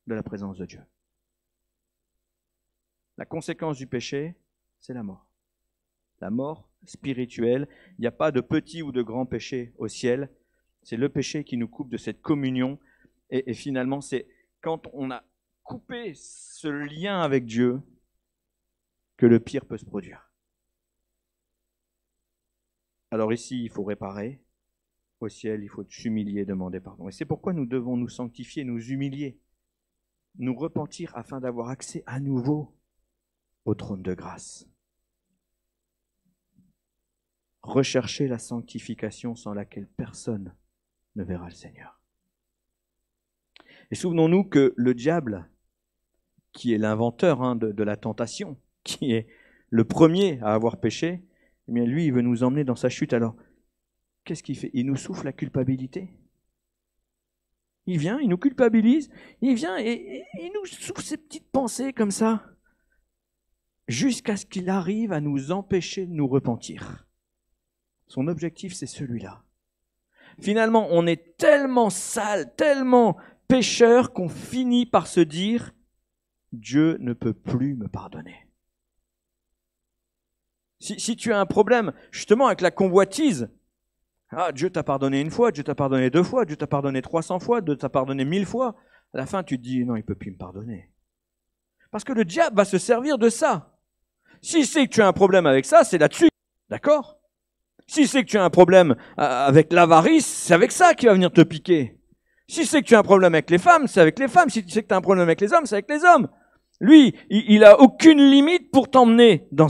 de la présence de Dieu. La conséquence du péché, c'est la mort. La mort spirituelle. Il n'y a pas de petit ou de grand péché au ciel. C'est le péché qui nous coupe de cette communion. Et finalement, c'est quand on a coupé ce lien avec Dieu que le pire peut se produire. Alors ici, il faut réparer. Au ciel, il faut s'humilier, demander pardon. Et c'est pourquoi nous devons nous sanctifier, nous humilier, nous repentir afin d'avoir accès à nouveau au trône de grâce. Rechercher la sanctification sans laquelle personne ne verra le Seigneur. Et souvenons-nous que le diable, qui est l'inventeur de la tentation, qui est le premier à avoir péché, eh bien lui, il veut nous emmener dans sa chute. Alors, qu'est-ce qu'il fait ? Il nous souffle la culpabilité. Il vient, il nous culpabilise, il vient et il nous souffle ces petites pensées comme ça, jusqu'à ce qu'il arrive à nous empêcher de nous repentir. Son objectif, c'est celui-là. Finalement, on est tellement sale, tellement pécheur qu'on finit par se dire « Dieu ne peut plus me pardonner ». Si tu as un problème justement avec la convoitise, Dieu t'a pardonné une fois, Dieu t'a pardonné 2 fois, Dieu t'a pardonné 300 fois, Dieu t'a pardonné 1000 fois, à la fin tu te dis « Non, il ne peut plus me pardonner ». Parce que le diable va se servir de ça. S'il sait que tu as un problème avec ça, c'est là-dessus, d'accord ? Si c'est que tu as un problème avec l'avarice, c'est avec ça qu'il va venir te piquer. Si c'est que tu as un problème avec les femmes, c'est avec les femmes. Si c'est que tu as un problème avec les hommes, c'est avec les hommes. Lui, il a aucune limite pour t'emmener dans...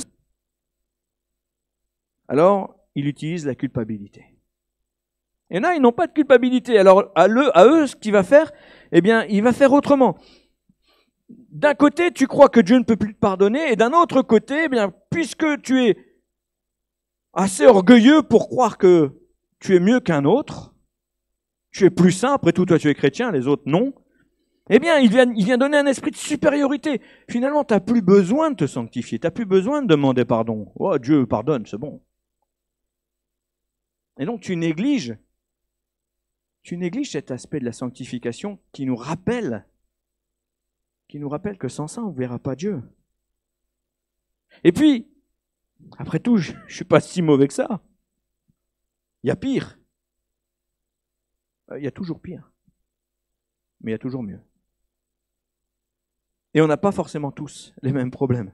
Alors, il utilise la culpabilité. Et là, ils n'ont pas de culpabilité. Alors, à eux, ce qu'il va faire, eh bien, il va faire autrement. D'un côté, tu crois que Dieu ne peut plus te pardonner, et d'un autre côté, eh bien, puisque tu es assez orgueilleux pour croire que tu es mieux qu'un autre, tu es plus saint, après tout, toi tu es chrétien, les autres non, eh bien, il vient donner un esprit de supériorité. Finalement, tu n'as plus besoin de te sanctifier, tu n'as plus besoin de demander pardon. Oh, Dieu pardonne, c'est bon. Et donc, tu négliges cet aspect de la sanctification qui nous rappelle que sans ça, on ne verra pas Dieu. Et puis, après tout, je ne suis pas si mauvais que ça. Il y a pire. Il y a toujours pire. Mais il y a toujours mieux. Et on n'a pas forcément tous les mêmes problèmes.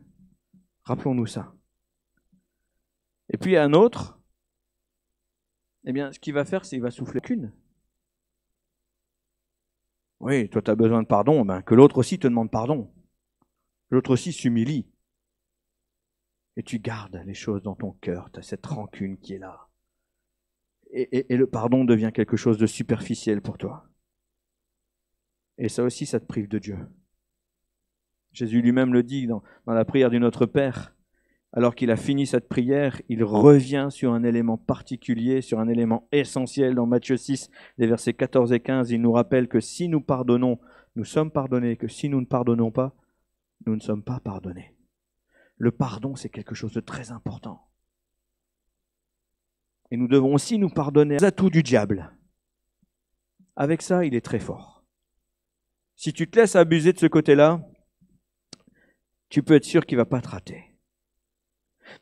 Rappelons-nous ça. Et puis il y a un autre, eh bien, ce qu'il va faire, c'est qu'il va souffler qu'une. Oui, toi tu as besoin de pardon, que l'autre aussi te demande pardon. L'autre aussi s'humilie. Et tu gardes les choses dans ton cœur, tu as cette rancune qui est là. Et le pardon devient quelque chose de superficiel pour toi. Et ça aussi, ça te prive de Dieu. Jésus lui-même le dit dans la prière du Notre Père. Alors qu'il a fini cette prière, il revient sur un élément particulier, sur un élément essentiel dans Matthieu 6, les versets 14 et 15. Il nous rappelle que si nous pardonnons, nous sommes pardonnés, que si nous ne pardonnons pas, nous ne sommes pas pardonnés. Le pardon, c'est quelque chose de très important. Et nous devons aussi nous pardonner les atouts du diable. Avec ça, il est très fort. Si tu te laisses abuser de ce côté-là, tu peux être sûr qu'il ne va pas te rater.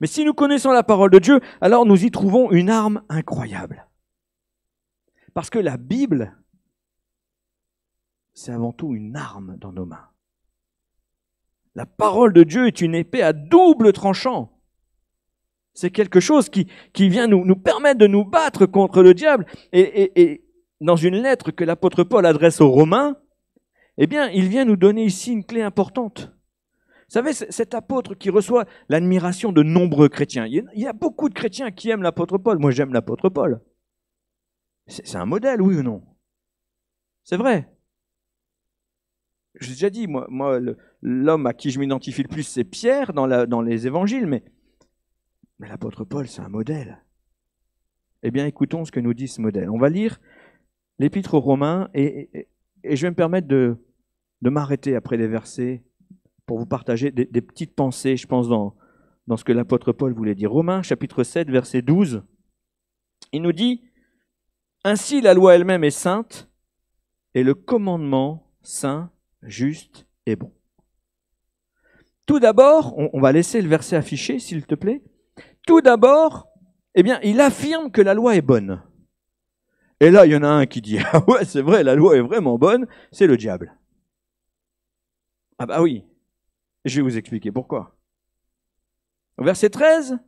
Mais si nous connaissons la parole de Dieu, alors nous y trouvons une arme incroyable. Parce que la Bible, c'est avant tout une arme dans nos mains. La parole de Dieu est une épée à double tranchant. C'est quelque chose qui vient nous permettre de nous battre contre le diable. Et dans une lettre que l'apôtre Paul adresse aux Romains, eh bien, il vient nous donner ici une clé importante. Vous savez, cet apôtre qui reçoit l'admiration de nombreux chrétiens. Il y a beaucoup de chrétiens qui aiment l'apôtre Paul. Moi, j'aime l'apôtre Paul. C'est un modèle, oui ou non? C'est vrai. J'ai déjà dit, moi l'homme à qui je m'identifie le plus, c'est Pierre dans les évangiles, mais l'apôtre Paul, c'est un modèle. Eh bien, écoutons ce que nous dit ce modèle. On va lire l'épître aux Romains et je vais me permettre de m'arrêter après les versets pour vous partager des petites pensées, je pense, dans ce que l'apôtre Paul voulait dire. Romains, chapitre 7, verset 12, il nous dit « Ainsi la loi elle-même est sainte et le commandement saint, juste et bon. » Tout d'abord, on va laisser le verset affiché, s'il te plaît. Tout d'abord, eh bien, il affirme que la loi est bonne. Et là, il y en a un qui dit « Ah ouais, c'est vrai, la loi est vraiment bonne, c'est le diable. » Ah bah oui, je vais vous expliquer pourquoi. Au verset 13,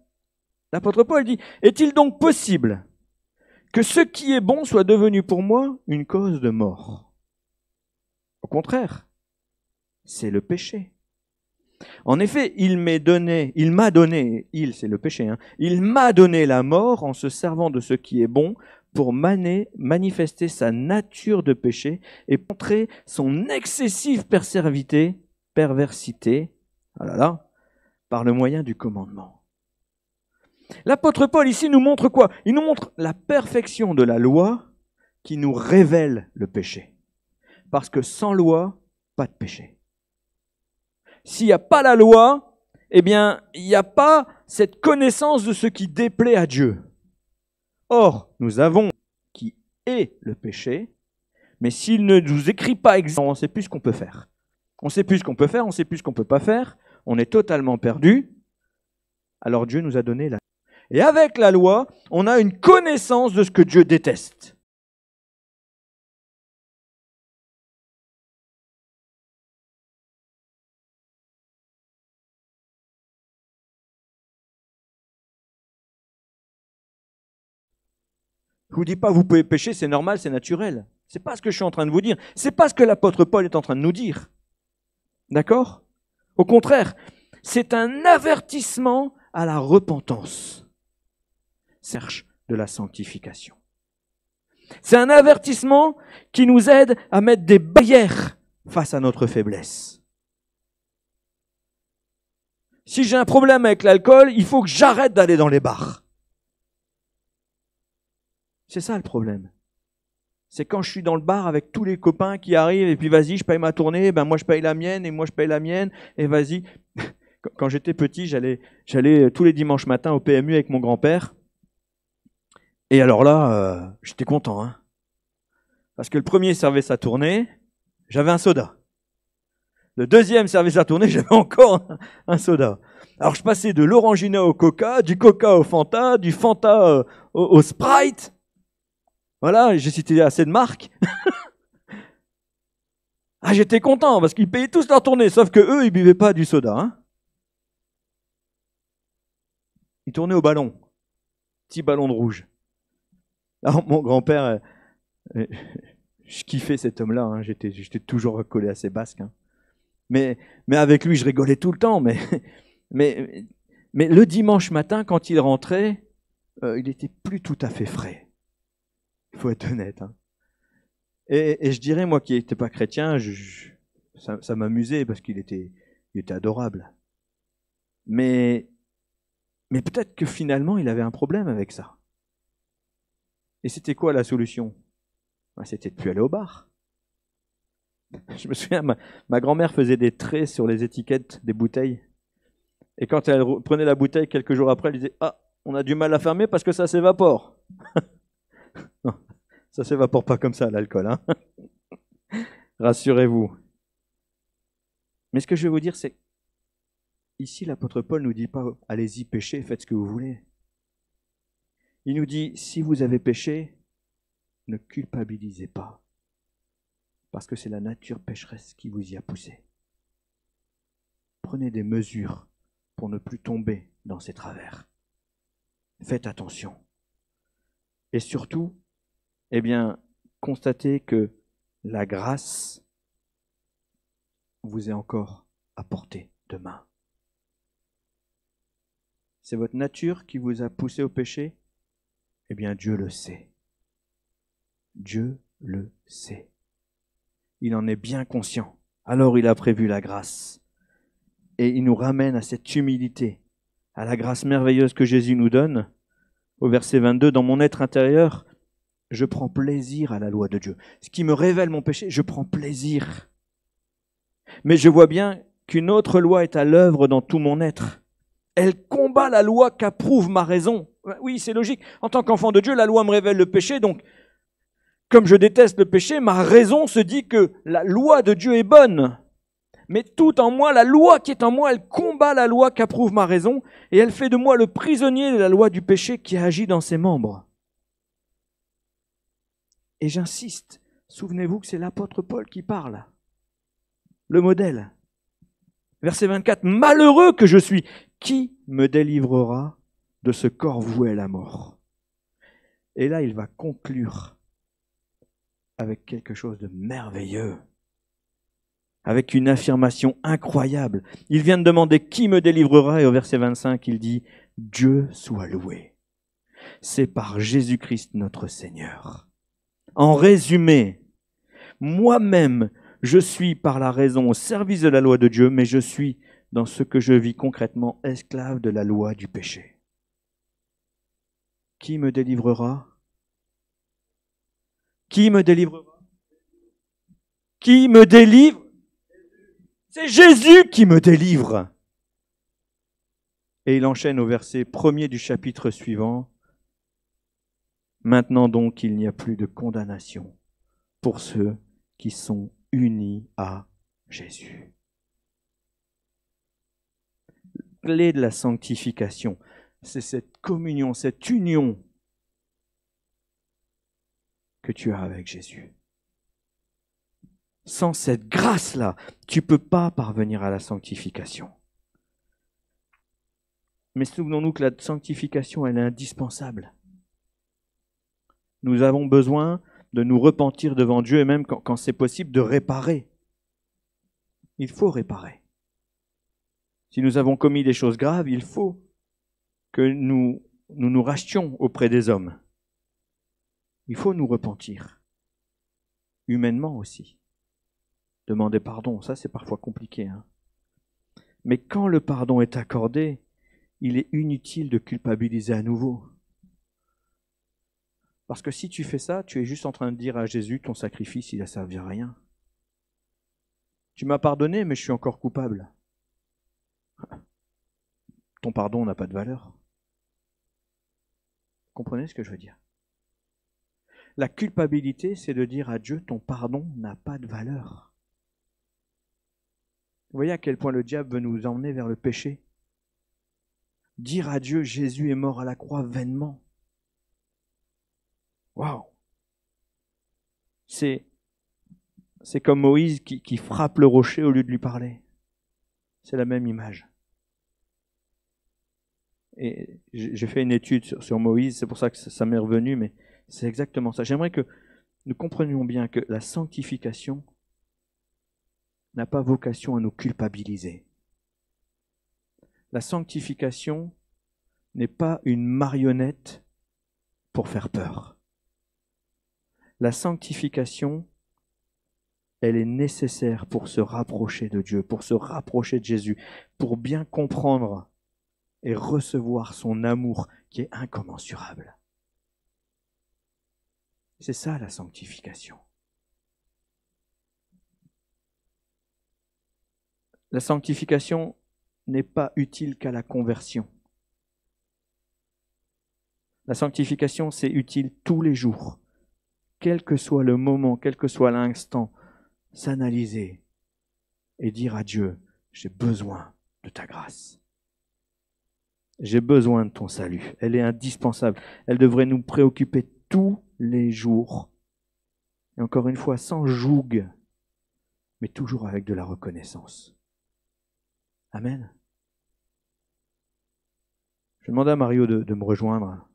l'apôtre Paul dit « Est-il donc possible que ce qui est bon soit devenu pour moi une cause de mort ? Au contraire, c'est le péché. En effet, il m'a donné, c'est le péché, il m'a donné la mort en se servant de ce qui est bon pour manifester sa nature de péché et montrer son excessive perversité, par le moyen du commandement. » L'apôtre Paul ici nous montre quoi? Il nous montre la perfection de la loi qui nous révèle le péché. Parce que sans loi, pas de péché. S'il n'y a pas la loi, eh bien, il n'y a pas cette connaissance de ce qui déplaît à Dieu. Or, nous avons qui est le péché, mais s'il ne nous écrit pas exactement, on ne sait plus ce qu'on peut faire. On ne sait plus ce qu'on peut faire, on ne sait plus ce qu'on ne peut pas faire, on est totalement perdu. Alors Dieu nous a donné la loi. Et avec la loi, on a une connaissance de ce que Dieu déteste. Je ne vous dis pas, vous pouvez pécher, c'est normal, c'est naturel. Ce n'est pas ce que je suis en train de vous dire. Ce n'est pas ce que l'apôtre Paul est en train de nous dire. D'accord? Au contraire, c'est un avertissement à la repentance. Cherche de la sanctification. C'est un avertissement qui nous aide à mettre des barrières face à notre faiblesse. Si j'ai un problème avec l'alcool, il faut que j'arrête d'aller dans les bars. C'est ça le problème. C'est quand je suis dans le bar avec tous les copains qui arrivent et puis vas-y, je paye ma tournée, ben moi je paye la mienne et moi je paye la mienne et vas-y. Quand j'étais petit, j'allais tous les dimanches matins au PMU avec mon grand-père. Et alors là, j'étais content, parce que le premier servait sa tournée, j'avais un soda. Le deuxième servait sa tournée, j'avais encore un soda. Alors je passais de l'Orangina au Coca, du Coca au Fanta, du Fanta au Sprite. Voilà, j'ai cité assez de marques. Ah, j'étais content parce qu'ils payaient tous leur tournée, sauf que eux, ils buvaient pas du soda. Ils tournaient au ballon, petit ballon de rouge. Alors mon grand-père, je kiffais cet homme-là, j'étais toujours recollé à ses basques. Mais avec lui, je rigolais tout le temps. Mais Mais le dimanche matin, quand il rentrait, il était plus tout à fait frais. Il faut être honnête. Hein. Et je dirais, moi qui n'étais pas chrétien, ça m'amusait parce qu'il était adorable. Mais peut-être que finalement, il avait un problème avec ça. Et c'était quoi la solution? C'était de plus aller au bar. Je me souviens, ma grand-mère faisait des traits sur les étiquettes des bouteilles. Et quand elle prenait la bouteille quelques jours après, elle disait « Ah, on a du mal à fermer parce que ça s'évapore. » Non, ça s'évapore pas comme ça, l'alcool. Hein. Rassurez-vous. Mais ce que je vais vous dire, c'est ici, l'apôtre Paul ne nous dit pas « Allez-y, péchez, faites ce que vous voulez ». Il nous dit « Si vous avez péché, ne culpabilisez pas. » Parce que c'est la nature pécheresse qui vous y a poussé. Prenez des mesures pour ne plus tomber dans ces travers. Faites attention. Et surtout, constatez que la grâce vous est encore à portée de main. C'est votre nature qui vous a poussé au péché? Eh bien, Dieu le sait. Dieu le sait. Il en est bien conscient. Alors il a prévu la grâce. Et il nous ramène à cette humilité, à la grâce merveilleuse que Jésus nous donne. Au verset 22, dans mon être intérieur, je prends plaisir à la loi de Dieu. Ce qui me révèle mon péché, je prends plaisir. Mais je vois bien qu'une autre loi est à l'œuvre dans tout mon être. Elle combat la loi qu'approuve ma raison. Oui, c'est logique. En tant qu'enfant de Dieu, la loi me révèle le péché, donc comme je déteste le péché, ma raison se dit que la loi de Dieu est bonne. Mais tout en moi, la loi qui est en moi, elle combat la loi qu'approuve ma raison et elle fait de moi le prisonnier de la loi du péché qui agit dans ses membres. Et j'insiste, souvenez-vous que c'est l'apôtre Paul qui parle. Le modèle. Verset 24, « Malheureux que je suis, qui me délivrera de ce corps voué à la mort ?» Et là, il va conclure avec quelque chose de merveilleux, avec une affirmation incroyable. Il vient de demander « Qui me délivrera ?» et au verset 25, il dit « Dieu soit loué. C'est par Jésus-Christ notre Seigneur. » En résumé, moi-même, je suis par la raison au service de la loi de Dieu, mais je suis, dans ce que je vis concrètement, esclave de la loi du péché. Qui me délivrera ? Qui me délivrera ? Qui me délivre ? C'est Jésus qui me délivre. Et il enchaîne au verset 1er du chapitre suivant. Maintenant donc, il n'y a plus de condamnation pour ceux qui sont unis à Jésus. La clé de la sanctification, c'est cette communion, cette union que tu as avec Jésus. Sans cette grâce-là, tu ne peux pas parvenir à la sanctification. Mais souvenons-nous que la sanctification, elle est indispensable. Nous avons besoin de nous repentir devant Dieu et même quand c'est possible de réparer. Il faut réparer. Si nous avons commis des choses graves, il faut que nous rachetions auprès des hommes. Il faut nous repentir. Humainement aussi. Demander pardon, ça c'est parfois compliqué. Hein. Mais quand le pardon est accordé, il est inutile de culpabiliser à nouveau. Parce que si tu fais ça, tu es juste en train de dire à Jésus, ton sacrifice, il n'a servi à rien. Tu m'as pardonné, mais je suis encore coupable. Ton pardon n'a pas de valeur. Comprenez ce que je veux dire? La culpabilité, c'est de dire à Dieu, ton pardon n'a pas de valeur. Vous voyez à quel point le diable veut nous emmener vers le péché? Dire à Dieu, Jésus est mort à la croix vainement. Waouh! C'est comme Moïse qui frappe le rocher au lieu de lui parler. C'est la même image. Et j'ai fait une étude sur Moïse, c'est pour ça que ça m'est revenu, mais c'est exactement ça. J'aimerais que nous comprenions bien que la sanctification n'a pas vocation à nous culpabiliser. La sanctification n'est pas une marionnette pour faire peur. La sanctification, elle est nécessaire pour se rapprocher de Dieu, pour se rapprocher de Jésus, pour bien comprendre et recevoir son amour qui est incommensurable. C'est ça la sanctification. La sanctification n'est pas utile qu'à la conversion. La sanctification, c'est utile tous les jours, quel que soit le moment, quel que soit l'instant, s'analyser et dire à Dieu, j'ai besoin de ta grâce. J'ai besoin de ton salut. Elle est indispensable. Elle devrait nous préoccuper tous les jours. Et encore une fois, sans joug, mais toujours avec de la reconnaissance. Amen. Je demande à Mario de me rejoindre.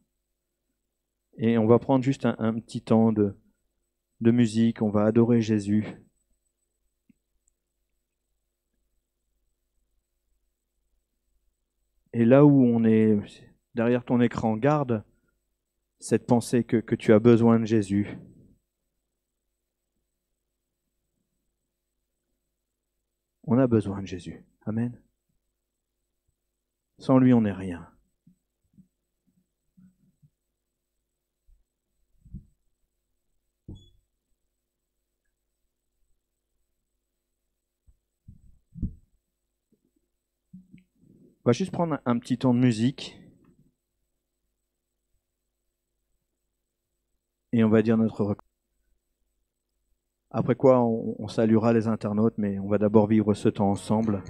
Et on va prendre juste un petit temps de musique. On va adorer Jésus. Et là où on est derrière ton écran, garde cette pensée que tu as besoin de Jésus. On a besoin de Jésus. Amen. Sans lui, on n'est rien. On va juste prendre un petit temps de musique. Et on va dire notre reconnaissance. Après quoi, on saluera les internautes, mais on va d'abord vivre ce temps ensemble.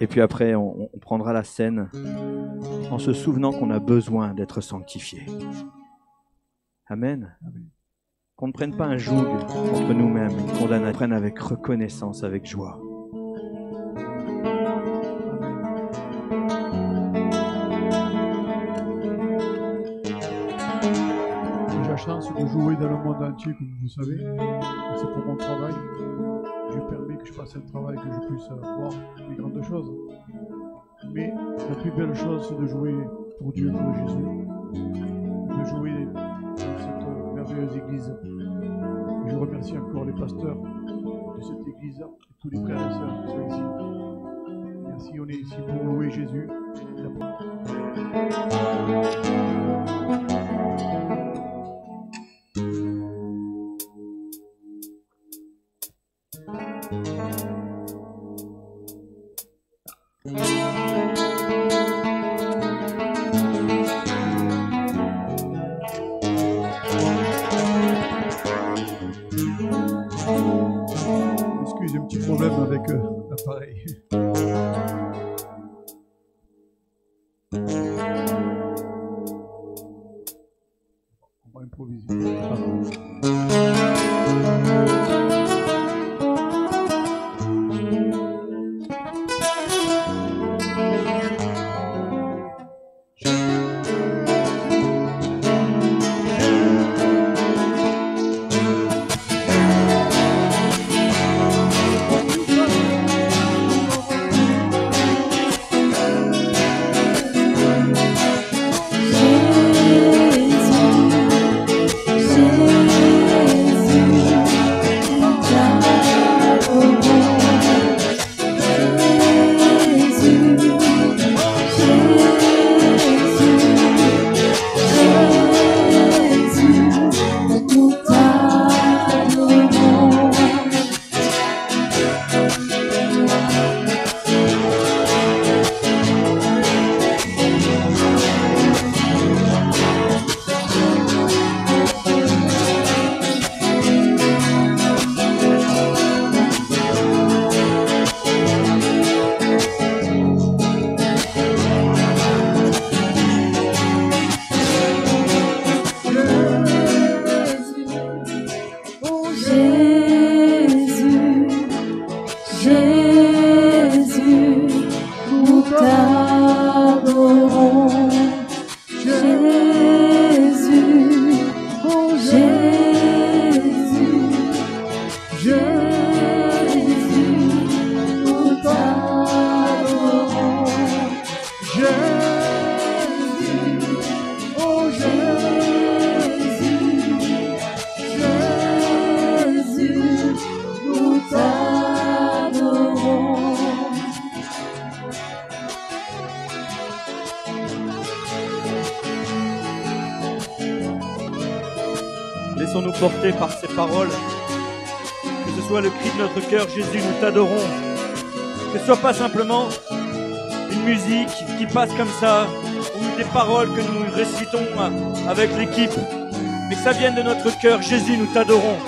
Et puis après, on prendra la scène en se souvenant qu'on a besoin d'être sanctifié. Amen. Qu'on ne prenne pas un joug contre nous-mêmes, qu'on le prenne avec reconnaissance, avec joie. J'ai la chance de jouer dans le monde entier, comme vous savez. C'est pour mon travail. Dieu permet que je fasse un travail, que je puisse voir les grandes choses. Mais la plus belle chose, c'est de jouer pour Dieu, pour Jésus. De jouer dans cette merveilleuse église. Et je remercie encore les pasteurs de cette église et tous les frères et sœurs qui sont ici. Merci, on est ici pour louer Jésus. Excusez, un petit problème avec l'appareil. On va improviser. Jésus, nous t'adorons. porté par ces paroles. Que ce soit le cri de notre cœur, Jésus, nous t'adorons. Que ce soit pas simplement une musique qui passe comme ça, ou des paroles que nous récitons avec l'équipe, mais que ça vienne de notre cœur. Jésus, nous t'adorons.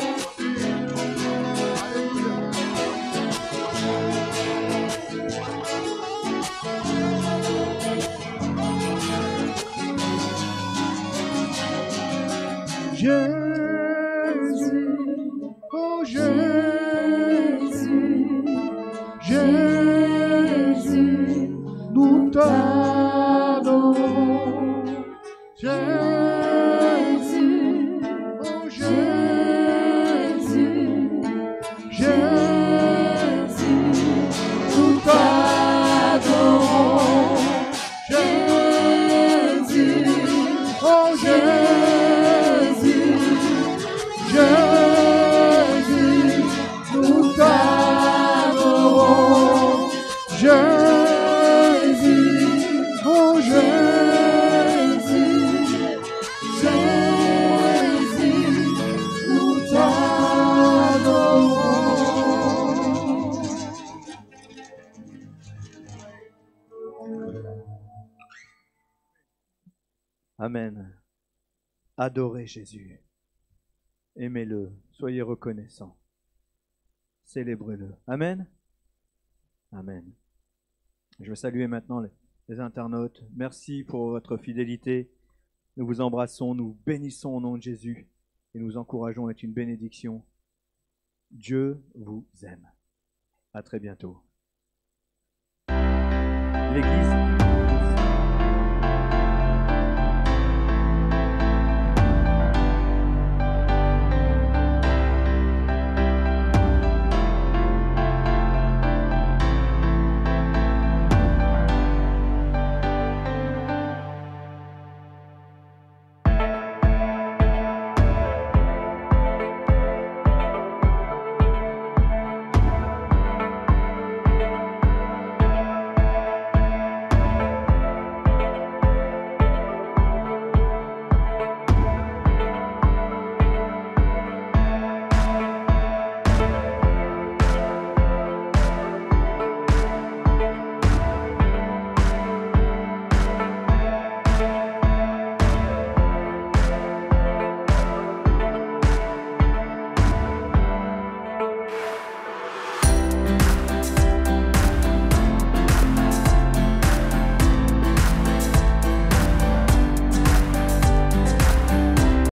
Jésus, oh Jésus, Jésus, nous t'adorons. Jésus, oh Jésus, Jésus, nous t'adorons. Jésus, oh Jésus, Jésus, nous t'adorons. Jésus, oh Jésus, Jésus, nous t'adorons. Amen. Adorez Jésus. Aimez-le. Soyez reconnaissants. Célébrez-le. Amen. Amen. Je veux saluer maintenant les internautes. Merci pour votre fidélité. Nous vous embrassons, nous bénissons au nom de Jésus et nous encourageons à être une bénédiction. Dieu vous aime. À très bientôt. L'Église